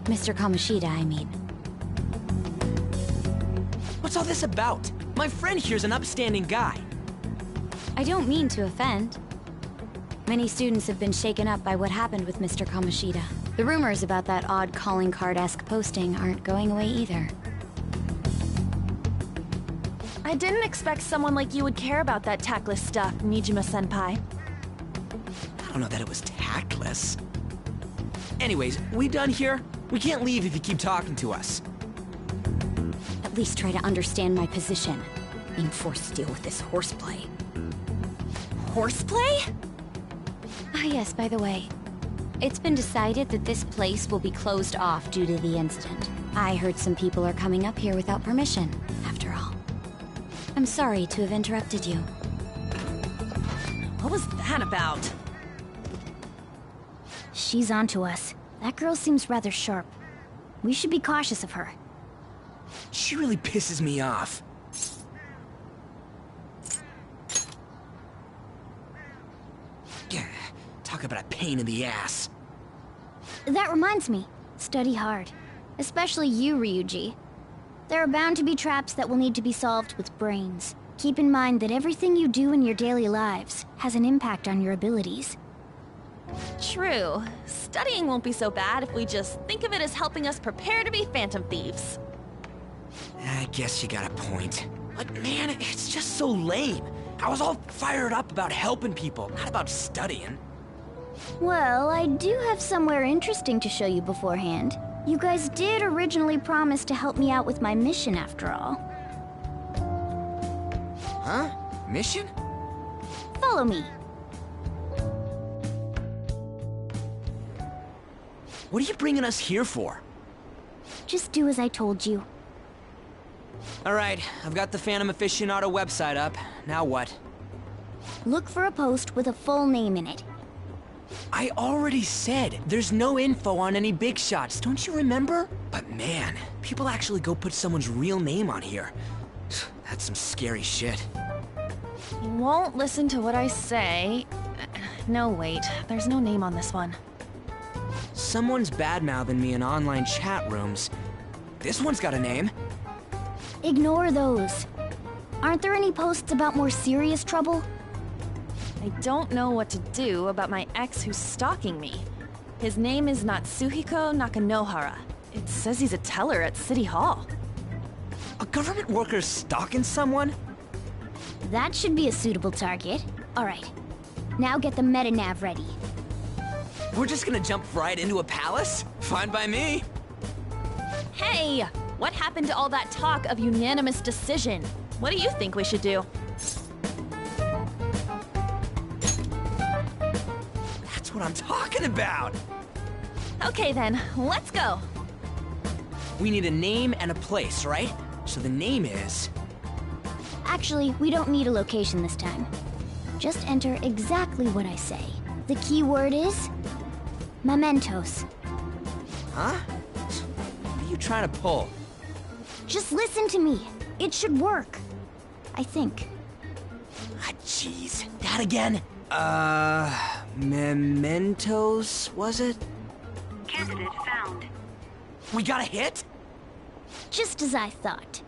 Mr. Kamoshida, I mean. What's all this about? My friend here's an upstanding guy. I don't mean to offend. Many students have been shaken up by what happened with Mr. Kamoshida. The rumors about that odd calling card-esque posting aren't going away either. I didn't expect someone like you would care about that tactless stuff, Nijima-senpai. I don't know that it was tactless. Anyways, we done here? We can't leave if you keep talking to us. At least try to understand my position. Being forced to deal with this horseplay. Horseplay? Ah yes, by the way. It's been decided that this place will be closed off due to the incident. I heard some people are coming up here without permission, after all. I'm sorry to have interrupted you. What was that about? She's onto us. That girl seems rather sharp. We should be cautious of her. She really pisses me off. Talk about a pain in the ass. That reminds me. Study hard. Especially you, Ryuji. There are bound to be traps that will need to be solved with brains. Keep in mind that everything you do in your daily lives has an impact on your abilities. True. Studying won't be so bad if we just think of it as helping us prepare to be phantom thieves. I guess you got a point. But man, it's just so lame. I was all fired up about helping people, not about studying. Well, I do have somewhere interesting to show you beforehand. You guys did originally promise to help me out with my mission after all. Huh? Mission? Follow me. What are you bringing us here for? Just do as I told you. Alright, I've got the Phantom Aficionado website up. Now what? Look for a post with a full name in it. I already said there's no info on any big shots, don't you remember? But man, people actually go put someone's real name on here. That's some scary shit. You won't listen to what I say. No, wait. There's no name on this one. Someone's bad-mouthing me in online chat rooms. This one's got a name. Ignore those. Aren't there any posts about more serious trouble? I don't know what to do about my ex who's stalking me. His name is Natsuhiko Nakanohara. It says he's a teller at City Hall. A government worker stalking someone? That should be a suitable target. Alright, now get the meta-nav ready. We're just gonna jump right into a palace? Fine by me. Hey! What happened to all that talk of unanimous decision? What do you think we should do? That's what I'm talking about! Okay then, let's go! We need a name and a place, right? So the name is... Actually, we don't need a location this time. Just enter exactly what I say. The key word is... mementos. Huh? What are you trying to pull? Just listen to me. It should work. I think. Ah, jeez. That again? Mementos, was it? Candidate found. We got a hit? Just as I thought.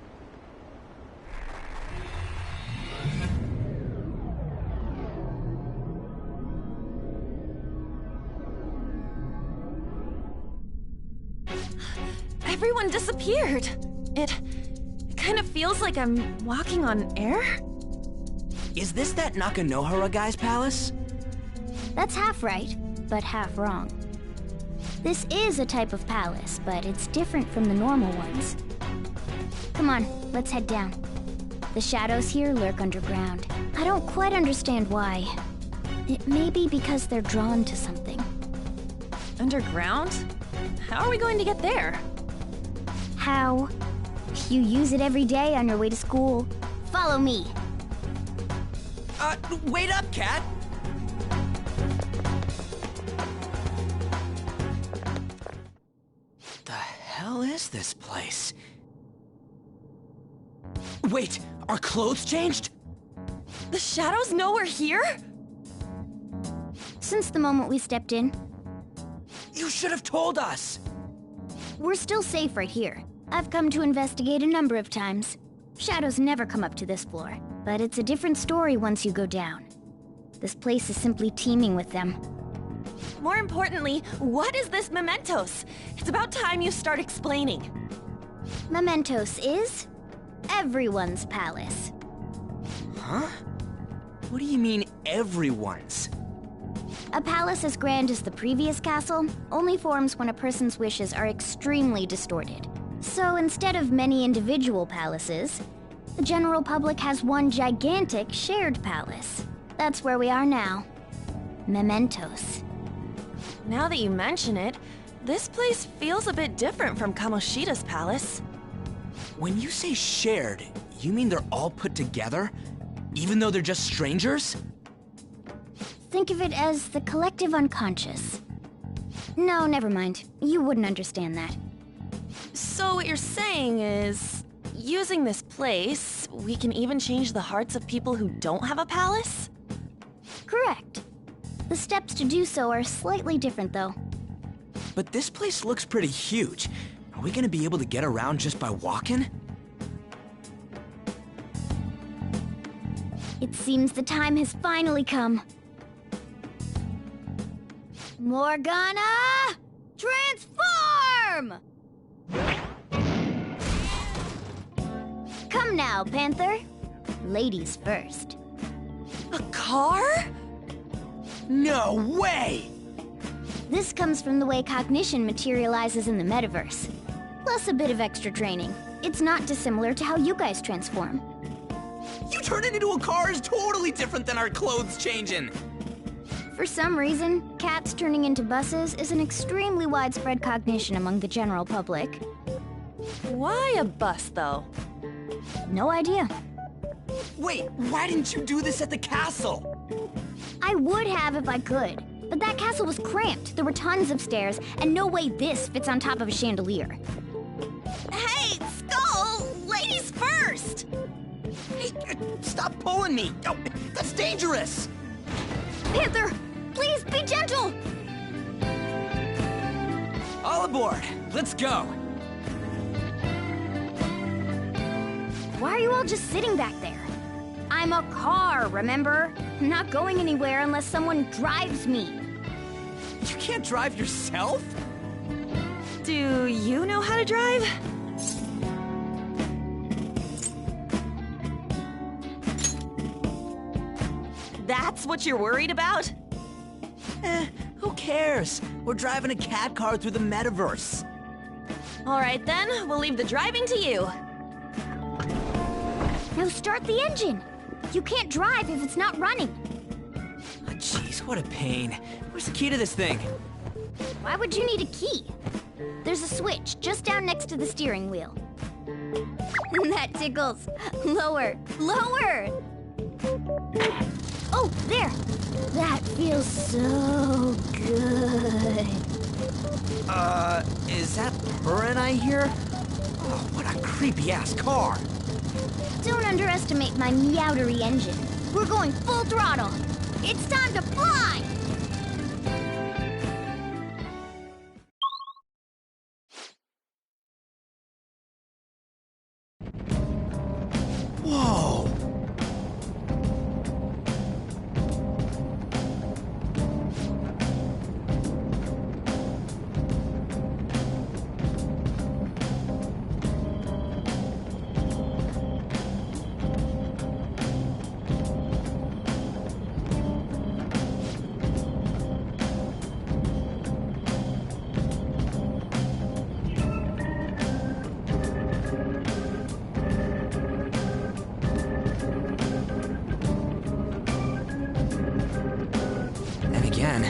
Everyone disappeared. It kind of feels like I'm walking on air. Is this that Nakanohara guy's palace? That's half right, but half wrong. This is a type of palace, but it's different from the normal ones. Come on, let's head down. The shadows here lurk underground. I don't quite understand why. It may be because they're drawn to something. Underground? How are we going to get there? How? You use it every day on your way to school. Follow me. Wait up, Cat! The hell is this place? Wait, our clothes changed? The shadows know we're here? Since the moment we stepped in. You should have told us! We're still safe right here. I've come to investigate a number of times. Shadows never come up to this floor, but it's a different story once you go down. This place is simply teeming with them. More importantly, what is this mementos? It's about time you start explaining. Mementos is everyone's palace. Huh? What do you mean, everyone's? A palace as grand as the previous castle only forms when a person's wishes are extremely distorted. So instead of many individual palaces, the general public has one gigantic shared palace. That's where we are now. Mementos. Now that you mention it, this place feels a bit different from Kamoshida's palace. When you say shared, you mean they're all put together? Even though they're just strangers? Think of it as the collective unconscious. No, never mind. You wouldn't understand that. So what you're saying is, using this place, we can even change the hearts of people who don't have a palace? Correct. The steps to do so are slightly different, though. But this place looks pretty huge. Are we gonna be able to get around just by walking? It seems the time has finally come. Morgana! Transform! Come now, Panther. Ladies first. A car? No way! This comes from the way cognition materializes in the metaverse. Plus a bit of extra training. It's not dissimilar to how you guys transform. You turning into a car is totally different than our clothes changing! For some reason, cats turning into buses is an extremely widespread cognition among the general public. Why a bus, though? No idea. Wait, why didn't you do this at the castle? I would have if I could, but that castle was cramped. There were tons of stairs, and no way this fits on top of a chandelier. Hey, Skull! Ladies first! Stop pulling me! Oh, that's dangerous! Panther, please be gentle! All aboard! Let's go! Why are you all just sitting back there? I'm a car, remember? I'm not going anywhere unless someone drives me. You can't drive yourself? Do you know how to drive? That's what you're worried about? Who cares? We're driving a cat car through the metaverse. All right then, we'll leave the driving to you. Now start the engine. You can't drive if it's not running. Jeez, what a pain. Where's the key to this thing? Why would you need a key? There's a switch just down next to the steering wheel. That tickles. Lower, lower! Oh, there! That feels so good. Is that purring I hear? Oh, what a creepy-ass car. Don't underestimate my meowdery engine. We're going full throttle. It's time to fly! Whoa! And again.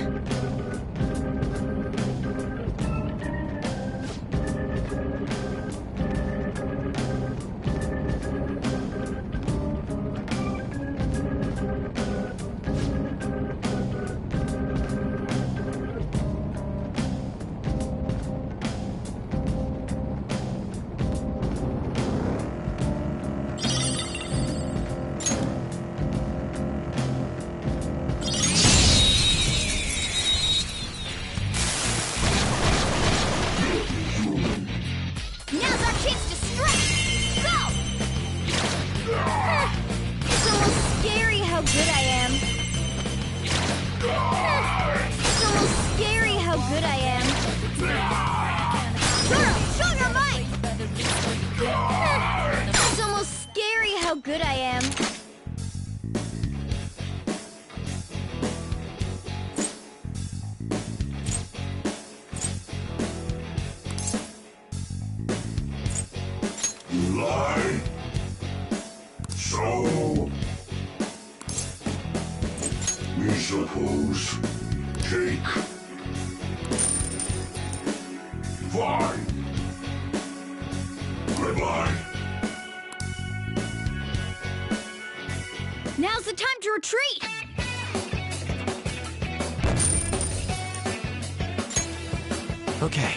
Now's our chance to strike! Go! It's almost scary how good I am. It's almost scary how good I am. Show your might! It's almost scary how good I am. Lie. So, we suppose take 5. Goodbye. Now's the time to retreat! Okay.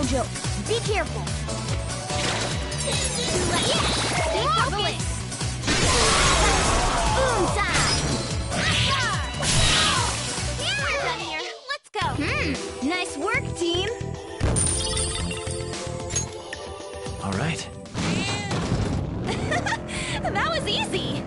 joke. Be careful. Stay focused. Boom time. Yeah, we're done here. Let's go. Nice work, team. All right. That was easy.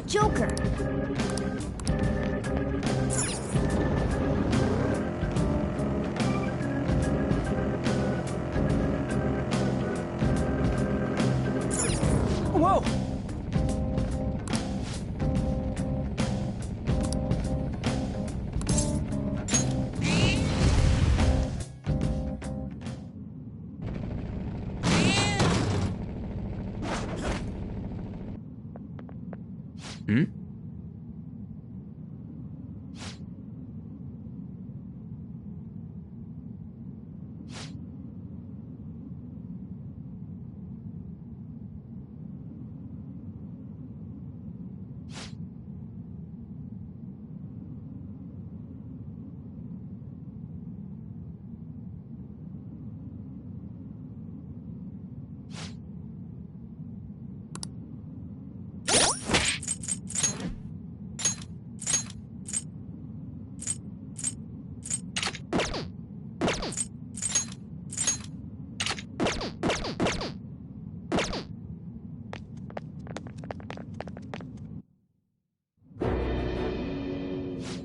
Joker. Whoa! Hmm?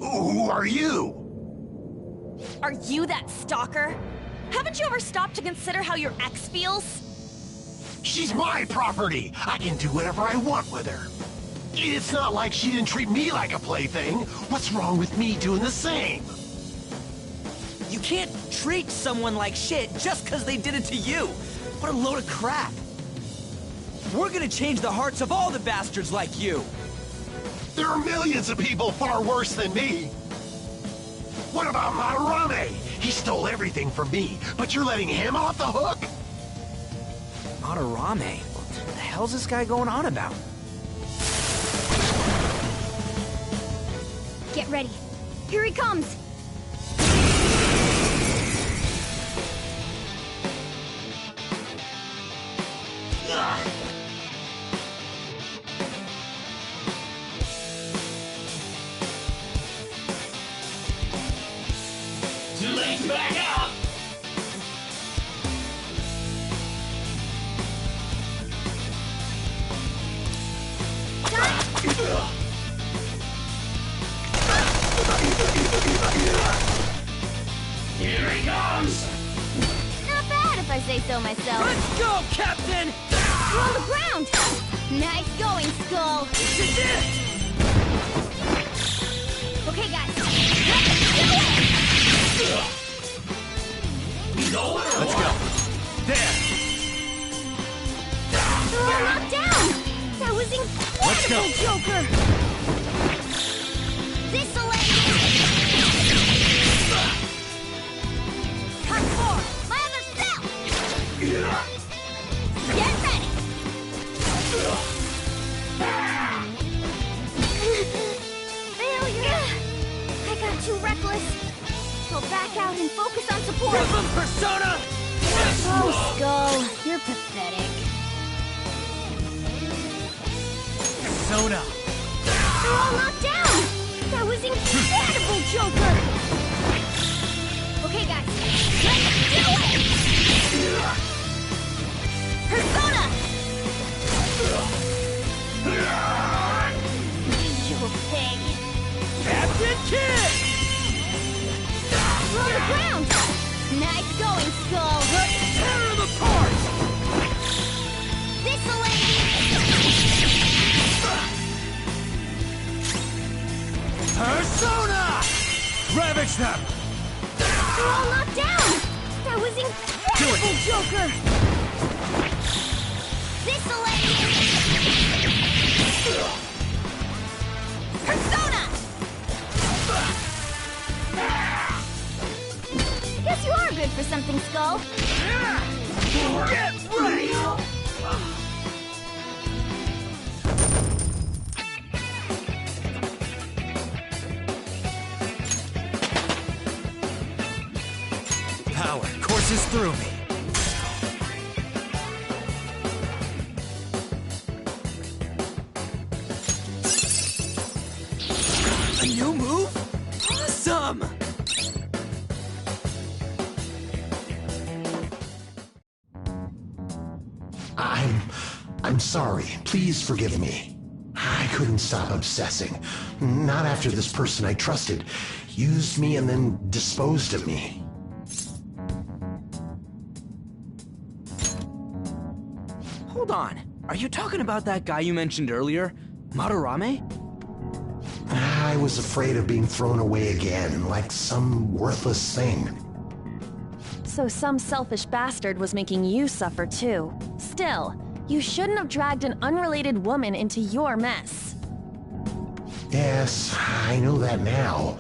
Who are you? Are you that stalker? Haven't you ever stopped to consider how your ex feels? She's my property. I can do whatever I want with her. It's not like she didn't treat me like a plaything. What's wrong with me doing the same? You can't treat someone like shit just because they did it to you. What a load of crap. We're gonna change the hearts of all the bastards like you. There are millions of people far worse than me. What about Madarame? He stole everything from me, but you're letting him off the hook? Madarame? What the hell's this guy going on about? Get ready. Here he comes. Too late to back out! Here he comes! Not bad if I say so myself. Let's go, Captain! You're on the ground! Nice going, Skull! This is it! Okay, guys. Let's do it! Let's go. There! They're all knocked down! That was incredible, Joker! This'll let Part 4! My other cell! Get ready! Failure! I got too reckless. I'll back out and focus on support. Give him, Persona! Oh, Skull, you're pathetic. Persona! They're all knocked down! That was incredible, Joker! Okay, guys, let's do it! Persona! You pig! Captain Kid! We're on the ground! Nice going, Skull! Let's tear him apart! This'll Persona! Ravage them! They're all knocked down! That was incredible, Joker! This'll end you! Persona! Guess you are good for something, Skull. Get ready! Power courses through me. A new move? Awesome! I'm sorry. Please forgive me. I couldn't stop obsessing. Not after this person I trusted used me and then disposed of me. Hold on. Are you talking about that guy you mentioned earlier? Madarame? I was afraid of being thrown away again, like some worthless thing. So some selfish bastard was making you suffer too. Still, you shouldn't have dragged an unrelated woman into your mess. Yes, I know that now.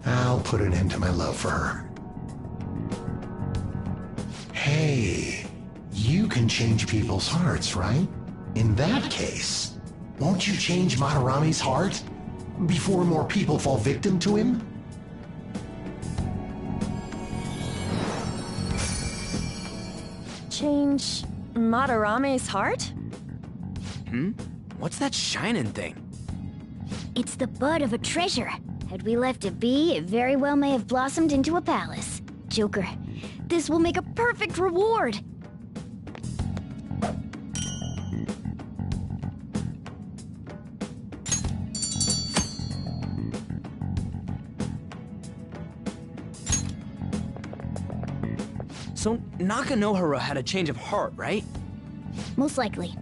I'll put an end to my love for her. Hey, you can change people's hearts, right? In that case, won't you change Madarame's heart before more people fall victim to him? Change Madarame's heart? What's that shining thing? It's the bud of a treasure. Had we left it be, it very well may have blossomed into a palace. Joker, this will make a perfect reward. So Nakanohara had a change of heart, right? Most likely.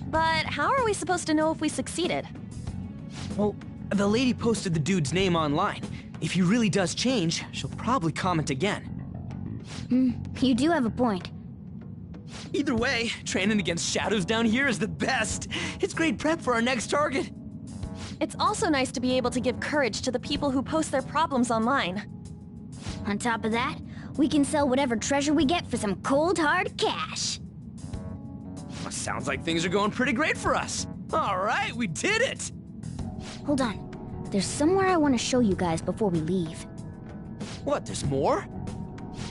But how are we supposed to know if we succeeded? Well, the lady posted the dude's name online. If he really does change, she'll probably comment again. You do have a point. Either way, training against shadows down here is the best. It's great prep for our next target. It's also nice to be able to give courage to the people who post their problems online. On top of that, we can sell whatever treasure we get for some cold, hard cash. Well, sounds like things are going pretty great for us. All right, we did it! Hold on. There's somewhere I want to show you guys before we leave. What, there's more?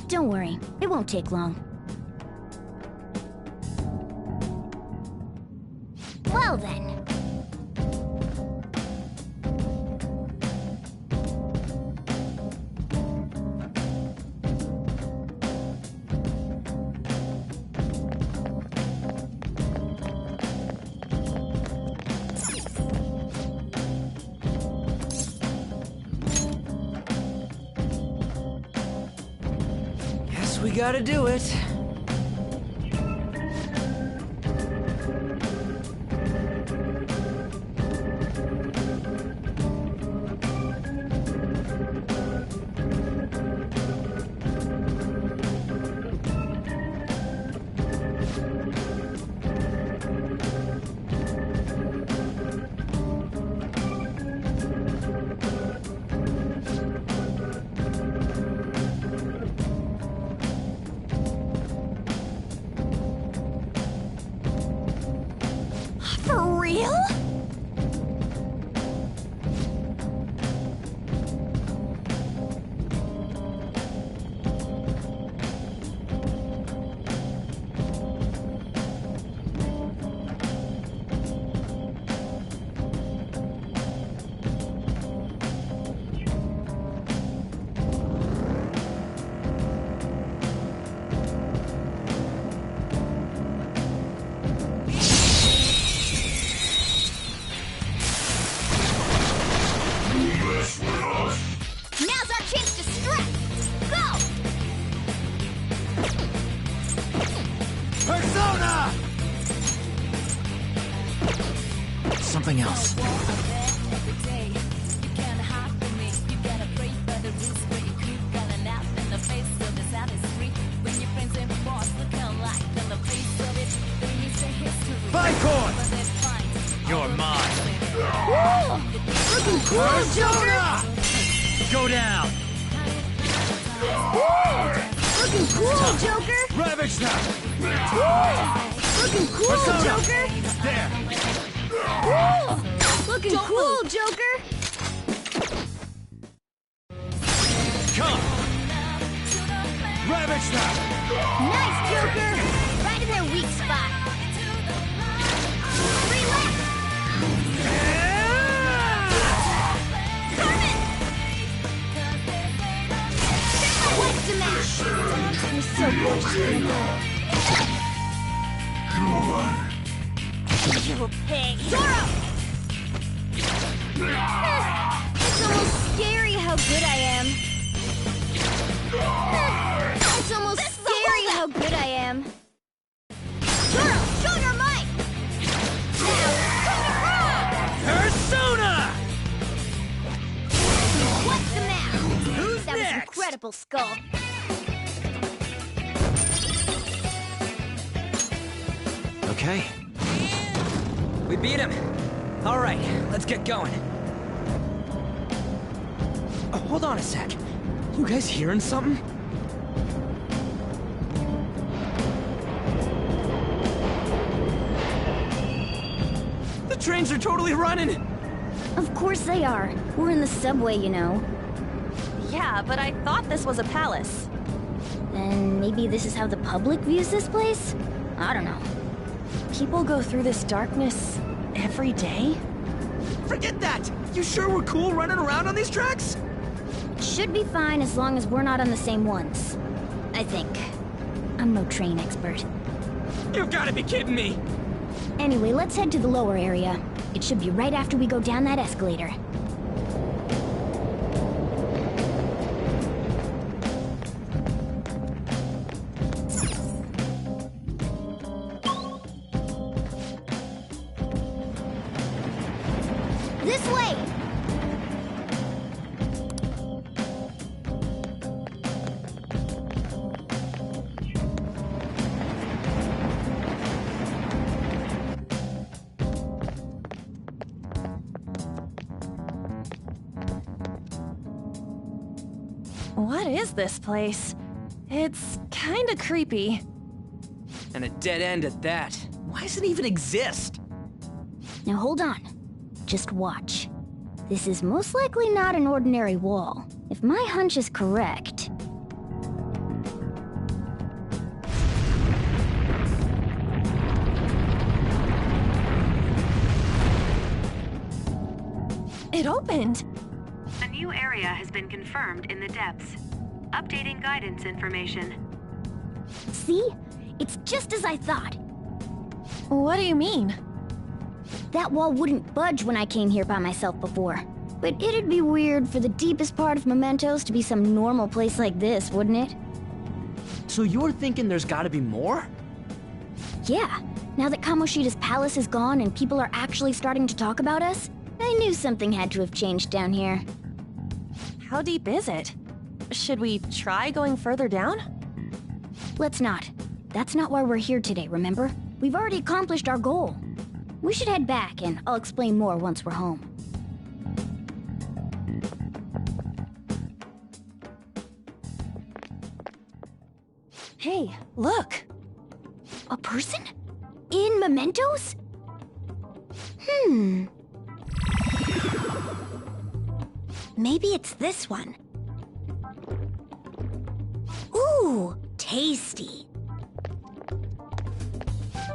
Don't worry, it won't take long. Well then. Guess we gotta do it. For real? Now's our chance to strike! Go! Persona! Something else. You're mine. Whoa! Looking cool, Joker! Go down. Whoa! Looking cool, Joker! Ravage them. Whoa! Looking cool, Persona. Joker! There. Whoa! Looking cool, Joker! Come. Ravage them. Nice, Joker! Right in their weak spot. 3 left! Carmen! What smash? You're so close to me. You pig! Zoro! It's almost scary how good I am. It's almost scary how good I am. Zoro, show your might! Persona! What's the matter? Who's That next? was incredible, Skull. Okay. We beat him. All right, let's get going. Oh, hold on a sec. You guys hearing something? The trains are totally running. Of course they are. We're in the subway, you know. Yeah, but I thought this was a palace. Then maybe this is how the public views this place? I don't know. People go through this darkness every day? Forget that! You sure we're cool running around on these tracks? Should be fine as long as we're not on the same ones. I think. I'm no train expert. You've got to be kidding me! Anyway, let's head to the lower area. It should be right after we go down that escalator. This way! What is this place? It's kinda creepy. And a dead end at that. Why does it even exist? Now hold on. Just watch. This is most likely not an ordinary wall. If my hunch is correct... It opened! A new area has been confirmed in the depths. Updating guidance information. See? It's just as I thought. What do you mean? That wall wouldn't budge when I came here by myself before. But it'd be weird for the deepest part of Mementos to be some normal place like this, wouldn't it? So you're thinking there's gotta be more? Yeah. Now that Kamoshida's palace is gone and people are actually starting to talk about us, I knew something had to have changed down here. How deep is it? Should we try going further down? Let's not. That's not why we're here today, remember? We've already accomplished our goal. We should head back, and I'll explain more once we're home. Hey, look! A person? In Mementos? Maybe it's this one. Ooh, tasty.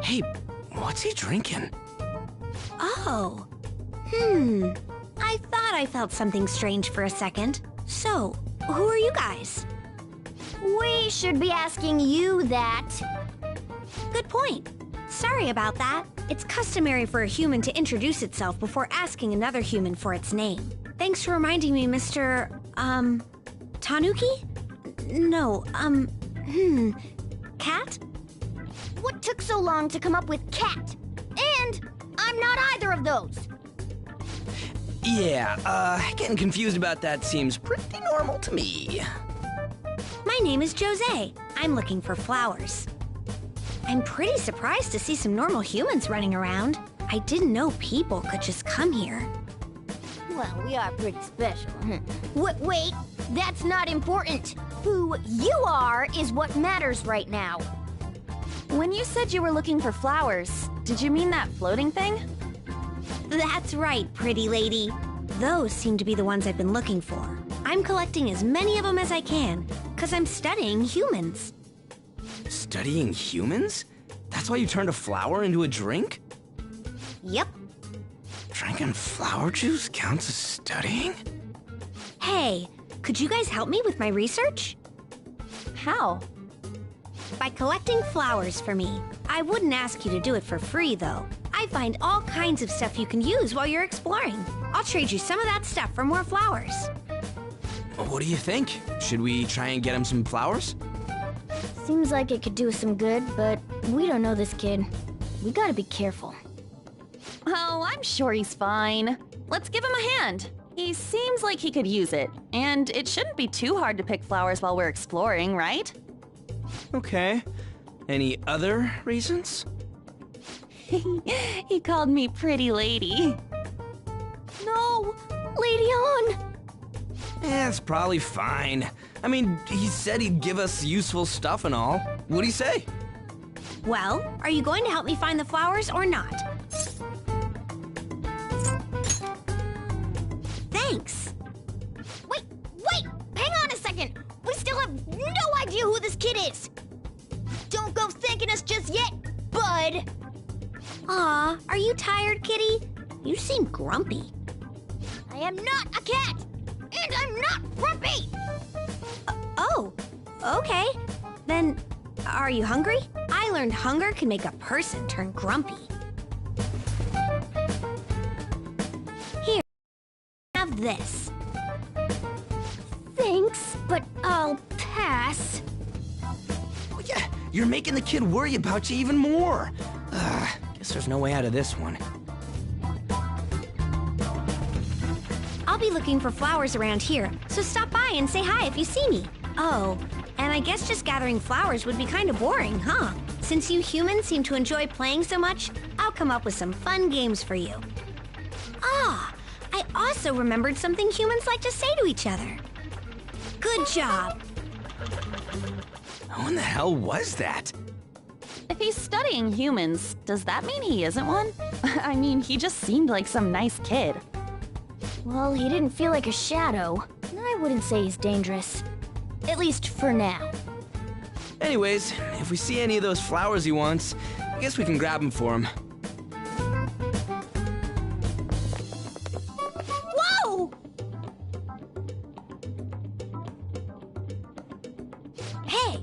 Hey, what's he drinking? Oh. I thought I felt something strange for a second. So, who are you guys? We should be asking you that. Good point. Sorry about that. It's customary for a human to introduce itself before asking another human for its name. Thanks for reminding me, Mr. Tanuki? No, Cat? What took so long to come up with cat? And I'm not either of those. Yeah, getting confused about that seems pretty normal to me. My name is Jose. I'm looking for flowers. I'm pretty surprised to see some normal humans running around. I didn't know people could just come here. Well, we are pretty special. Wait, that's not important. Who you are is what matters right now. When you said you were looking for flowers, did you mean that floating thing? That's right, pretty lady. Those seem to be the ones I've been looking for. I'm collecting as many of them as I can, because I'm studying humans. Studying humans? That's why you turned a flower into a drink? Yep. Drinking flower juice counts as studying? Hey, could you guys help me with my research? How? By collecting flowers for me. I wouldn't ask you to do it for free, though. I find all kinds of stuff you can use while you're exploring. I'll trade you some of that stuff for more flowers. What do you think? Should we try and get him some flowers? Seems like it could do us some good, but we don't know this kid. We gotta be careful. Oh, I'm sure he's fine. Let's give him a hand. He seems like he could use it, and it shouldn't be too hard to pick flowers while we're exploring, right? Okay. Any other reasons? He called me pretty lady. No, lady on. It's probably fine. I mean, he said he'd give us useful stuff and all. What'd he say? Well, are you going to help me find the flowers or not? Thanks. Wait, hang on a second. We still have no idea who this kid is. Don't go thanking us just yet, bud. Aw, are you tired, kitty? You seem grumpy. I am not a cat, and I'm not grumpy. Oh, okay. Then, are you hungry? I learned hunger can make a person turn grumpy. Here, have this. Thanks, but I'll pass. Oh, yeah, you're making the kid worry about you even more. Guess there's no way out of this one. I'll be looking for flowers around here, so stop by and say hi if you see me. Oh, and I guess just gathering flowers would be kind of boring, huh? Since you humans seem to enjoy playing so much, I'll come up with some fun games for you. Ah, I also remembered something humans like to say to each other. Good job. Who in the hell was that? If he's studying humans, does that mean he isn't one? I mean, he just seemed like some nice kid. Well, he didn't feel like a shadow. I wouldn't say he's dangerous. At least for now. Anyways, if we see any of those flowers he wants, I guess we can grab them for him. Whoa! Hey!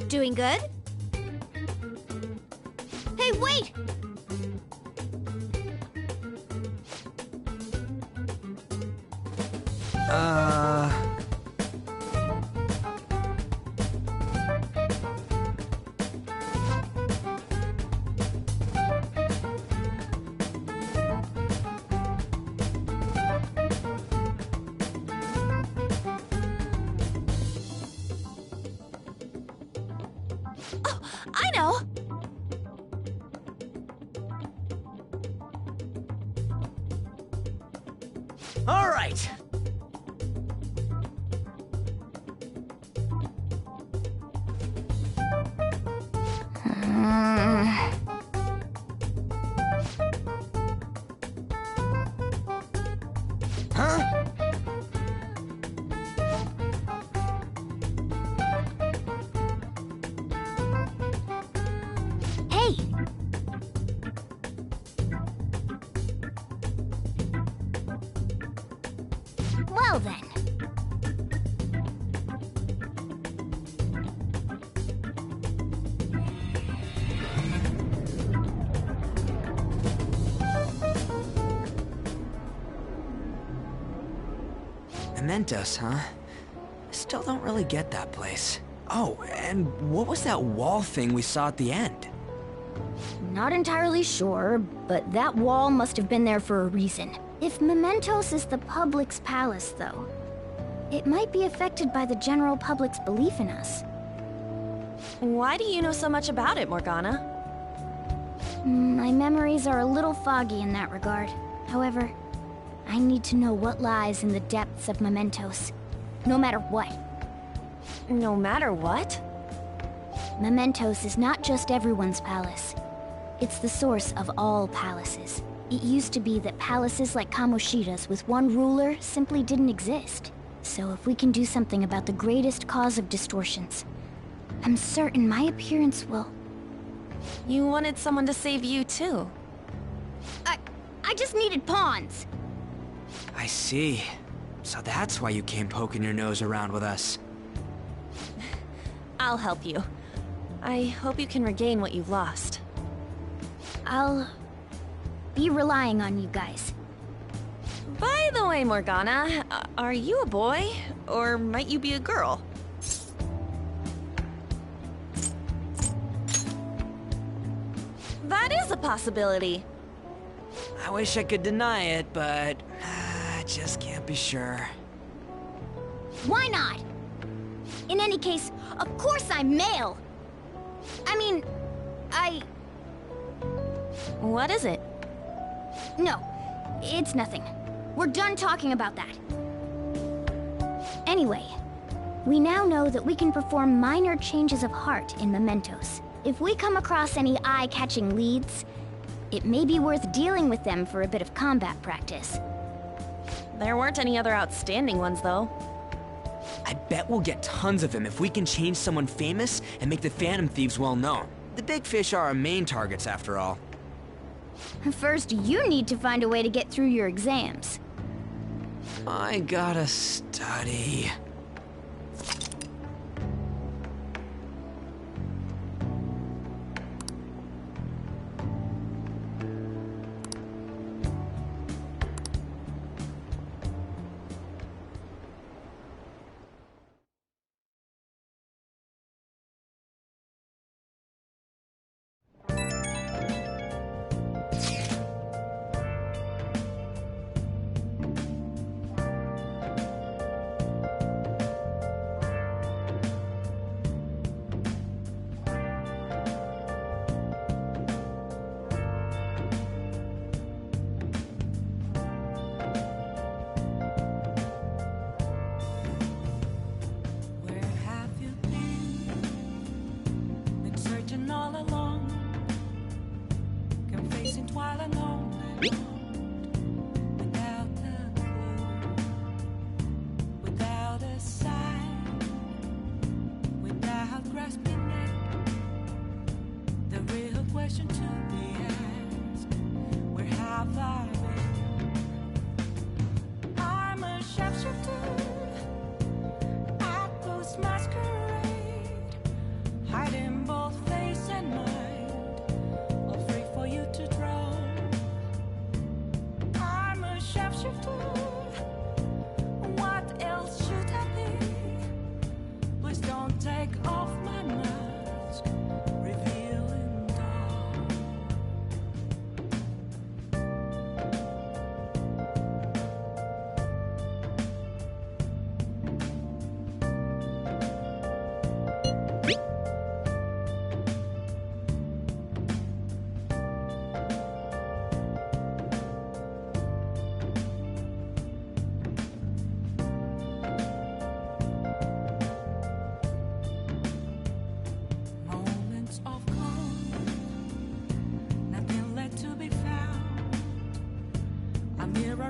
Doing good? Hey, wait! I know! All right. Huh? Hey! Well then. Mementos, huh? Still don't really get that place. Oh, and what was that wall thing we saw at the end? Not entirely sure, but that wall must have been there for a reason. If Mementos is the public's palace, though, it might be affected by the general public's belief in us. Why do you know so much about it, Morgana? My memories are a little foggy in that regard. However, I need to know what lies in the depths of Mementos, no matter what. No matter what? Mementos is not just everyone's palace. It's the source of all palaces. It used to be that palaces like Kamoshida's with one ruler simply didn't exist. So if we can do something about the greatest cause of distortions, I'm certain my appearance will... You wanted someone to save you, too. I just needed pawns. I see. So that's why you came poking your nose around with us. I'll help you. I hope you can regain what you've lost. I'll be relying on you guys. By the way, Morgana, are you a boy? Or might you be a girl? That is a possibility. I wish I could deny it, but I just can't be sure. Why not? In any case, of course I'm male. I mean, What is it? No, it's nothing. We're done talking about that. Anyway, we now know that we can perform minor changes of heart in Mementos. If we come across any eye-catching leads, it may be worth dealing with them for a bit of combat practice. There weren't any other outstanding ones, though. I bet we'll get tons of them if we can change someone famous and make the Phantom Thieves well known. The big fish are our main targets, after all. First, you need to find a way to get through your exams. I gotta study.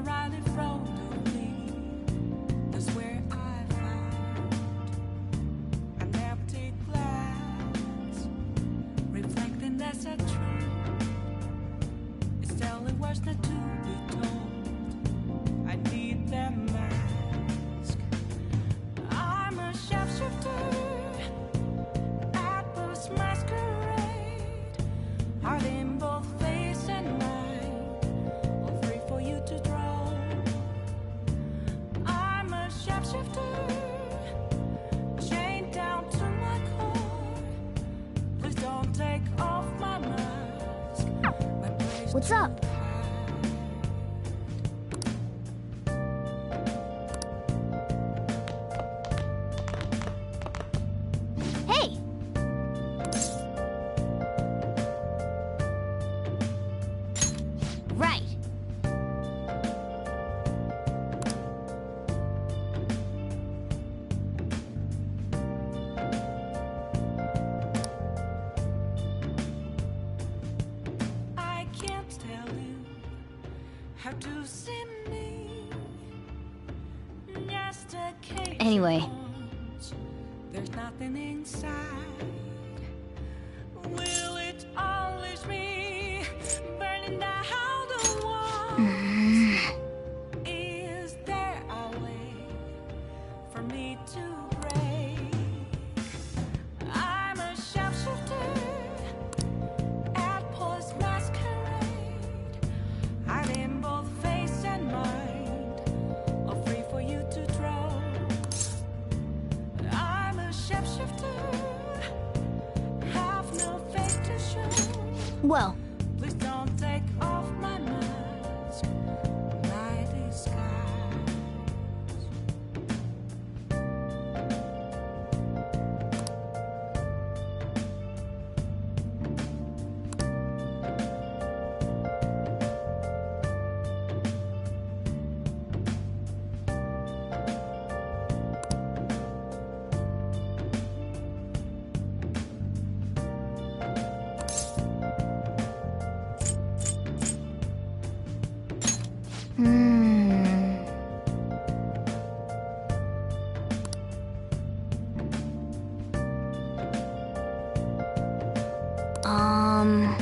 riding from me. That's where I found an empty glass, reflecting that's a truth. It's telling words not to be told. I need that mask. I'm a shapeshifter at this masquerade, heart in both face and mind, all free for you to draw. I'm a shapeshifter, chained down to my core. Please don't take off my mask. What's up? Hey! Right. I can't tell you how to see me. Just a case of Anyway. bones. There's nothing inside. Will it unleash me, burning down the walls? Is there a way for me to break? I'm a shapeshifter at post masquerade, hiding both face and mind, all free for you to draw. I'm a shapeshifter, have no face to show. Well, Please don't take off my mask, my disguise. Um...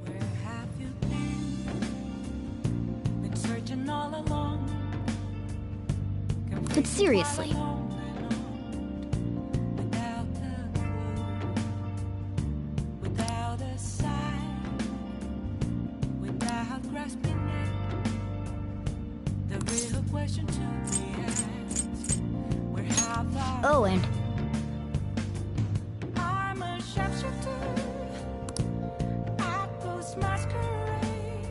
Where have you been? Been searching all along. But seriously, Without a clue, without a sign, without grasping it. The real question to be asked: where have I? oh, and I'm a shapeshifter at post masquerade,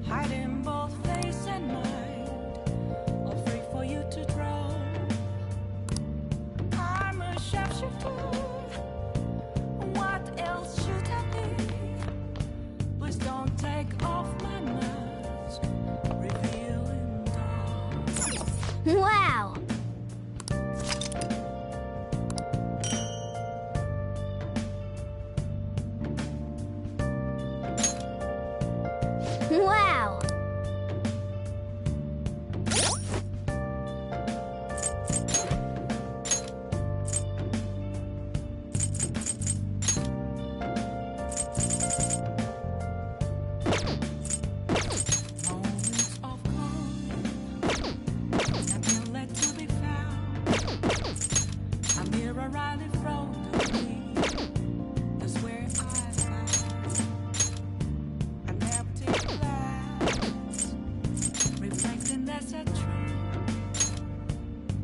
hiding both face and mind, all free for you to draw. I'm a shapeshifter. What else should I be? Please don't take off my mask, revealing dawn. wow! Wow! Moments of calm, nothing left to be found. I'm here right in front of me. That's where I found an empty glass, reflecting that's a truth.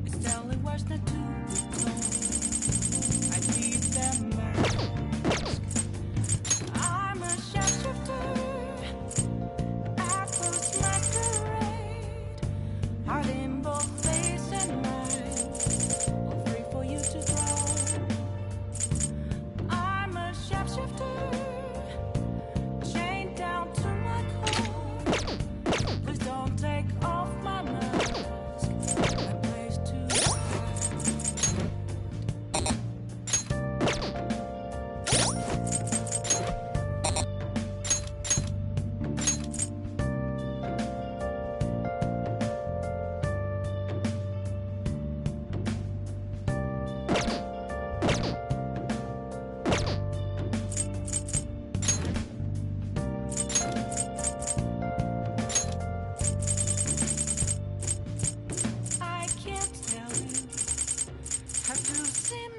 It's telling words not to be told. I need that mask. I'm a shapeshifter at this masquerade, heart in both face and mind, all free for you to draw. I'm a shapeshifter, chained down to my core. Please don't take off my mask. seem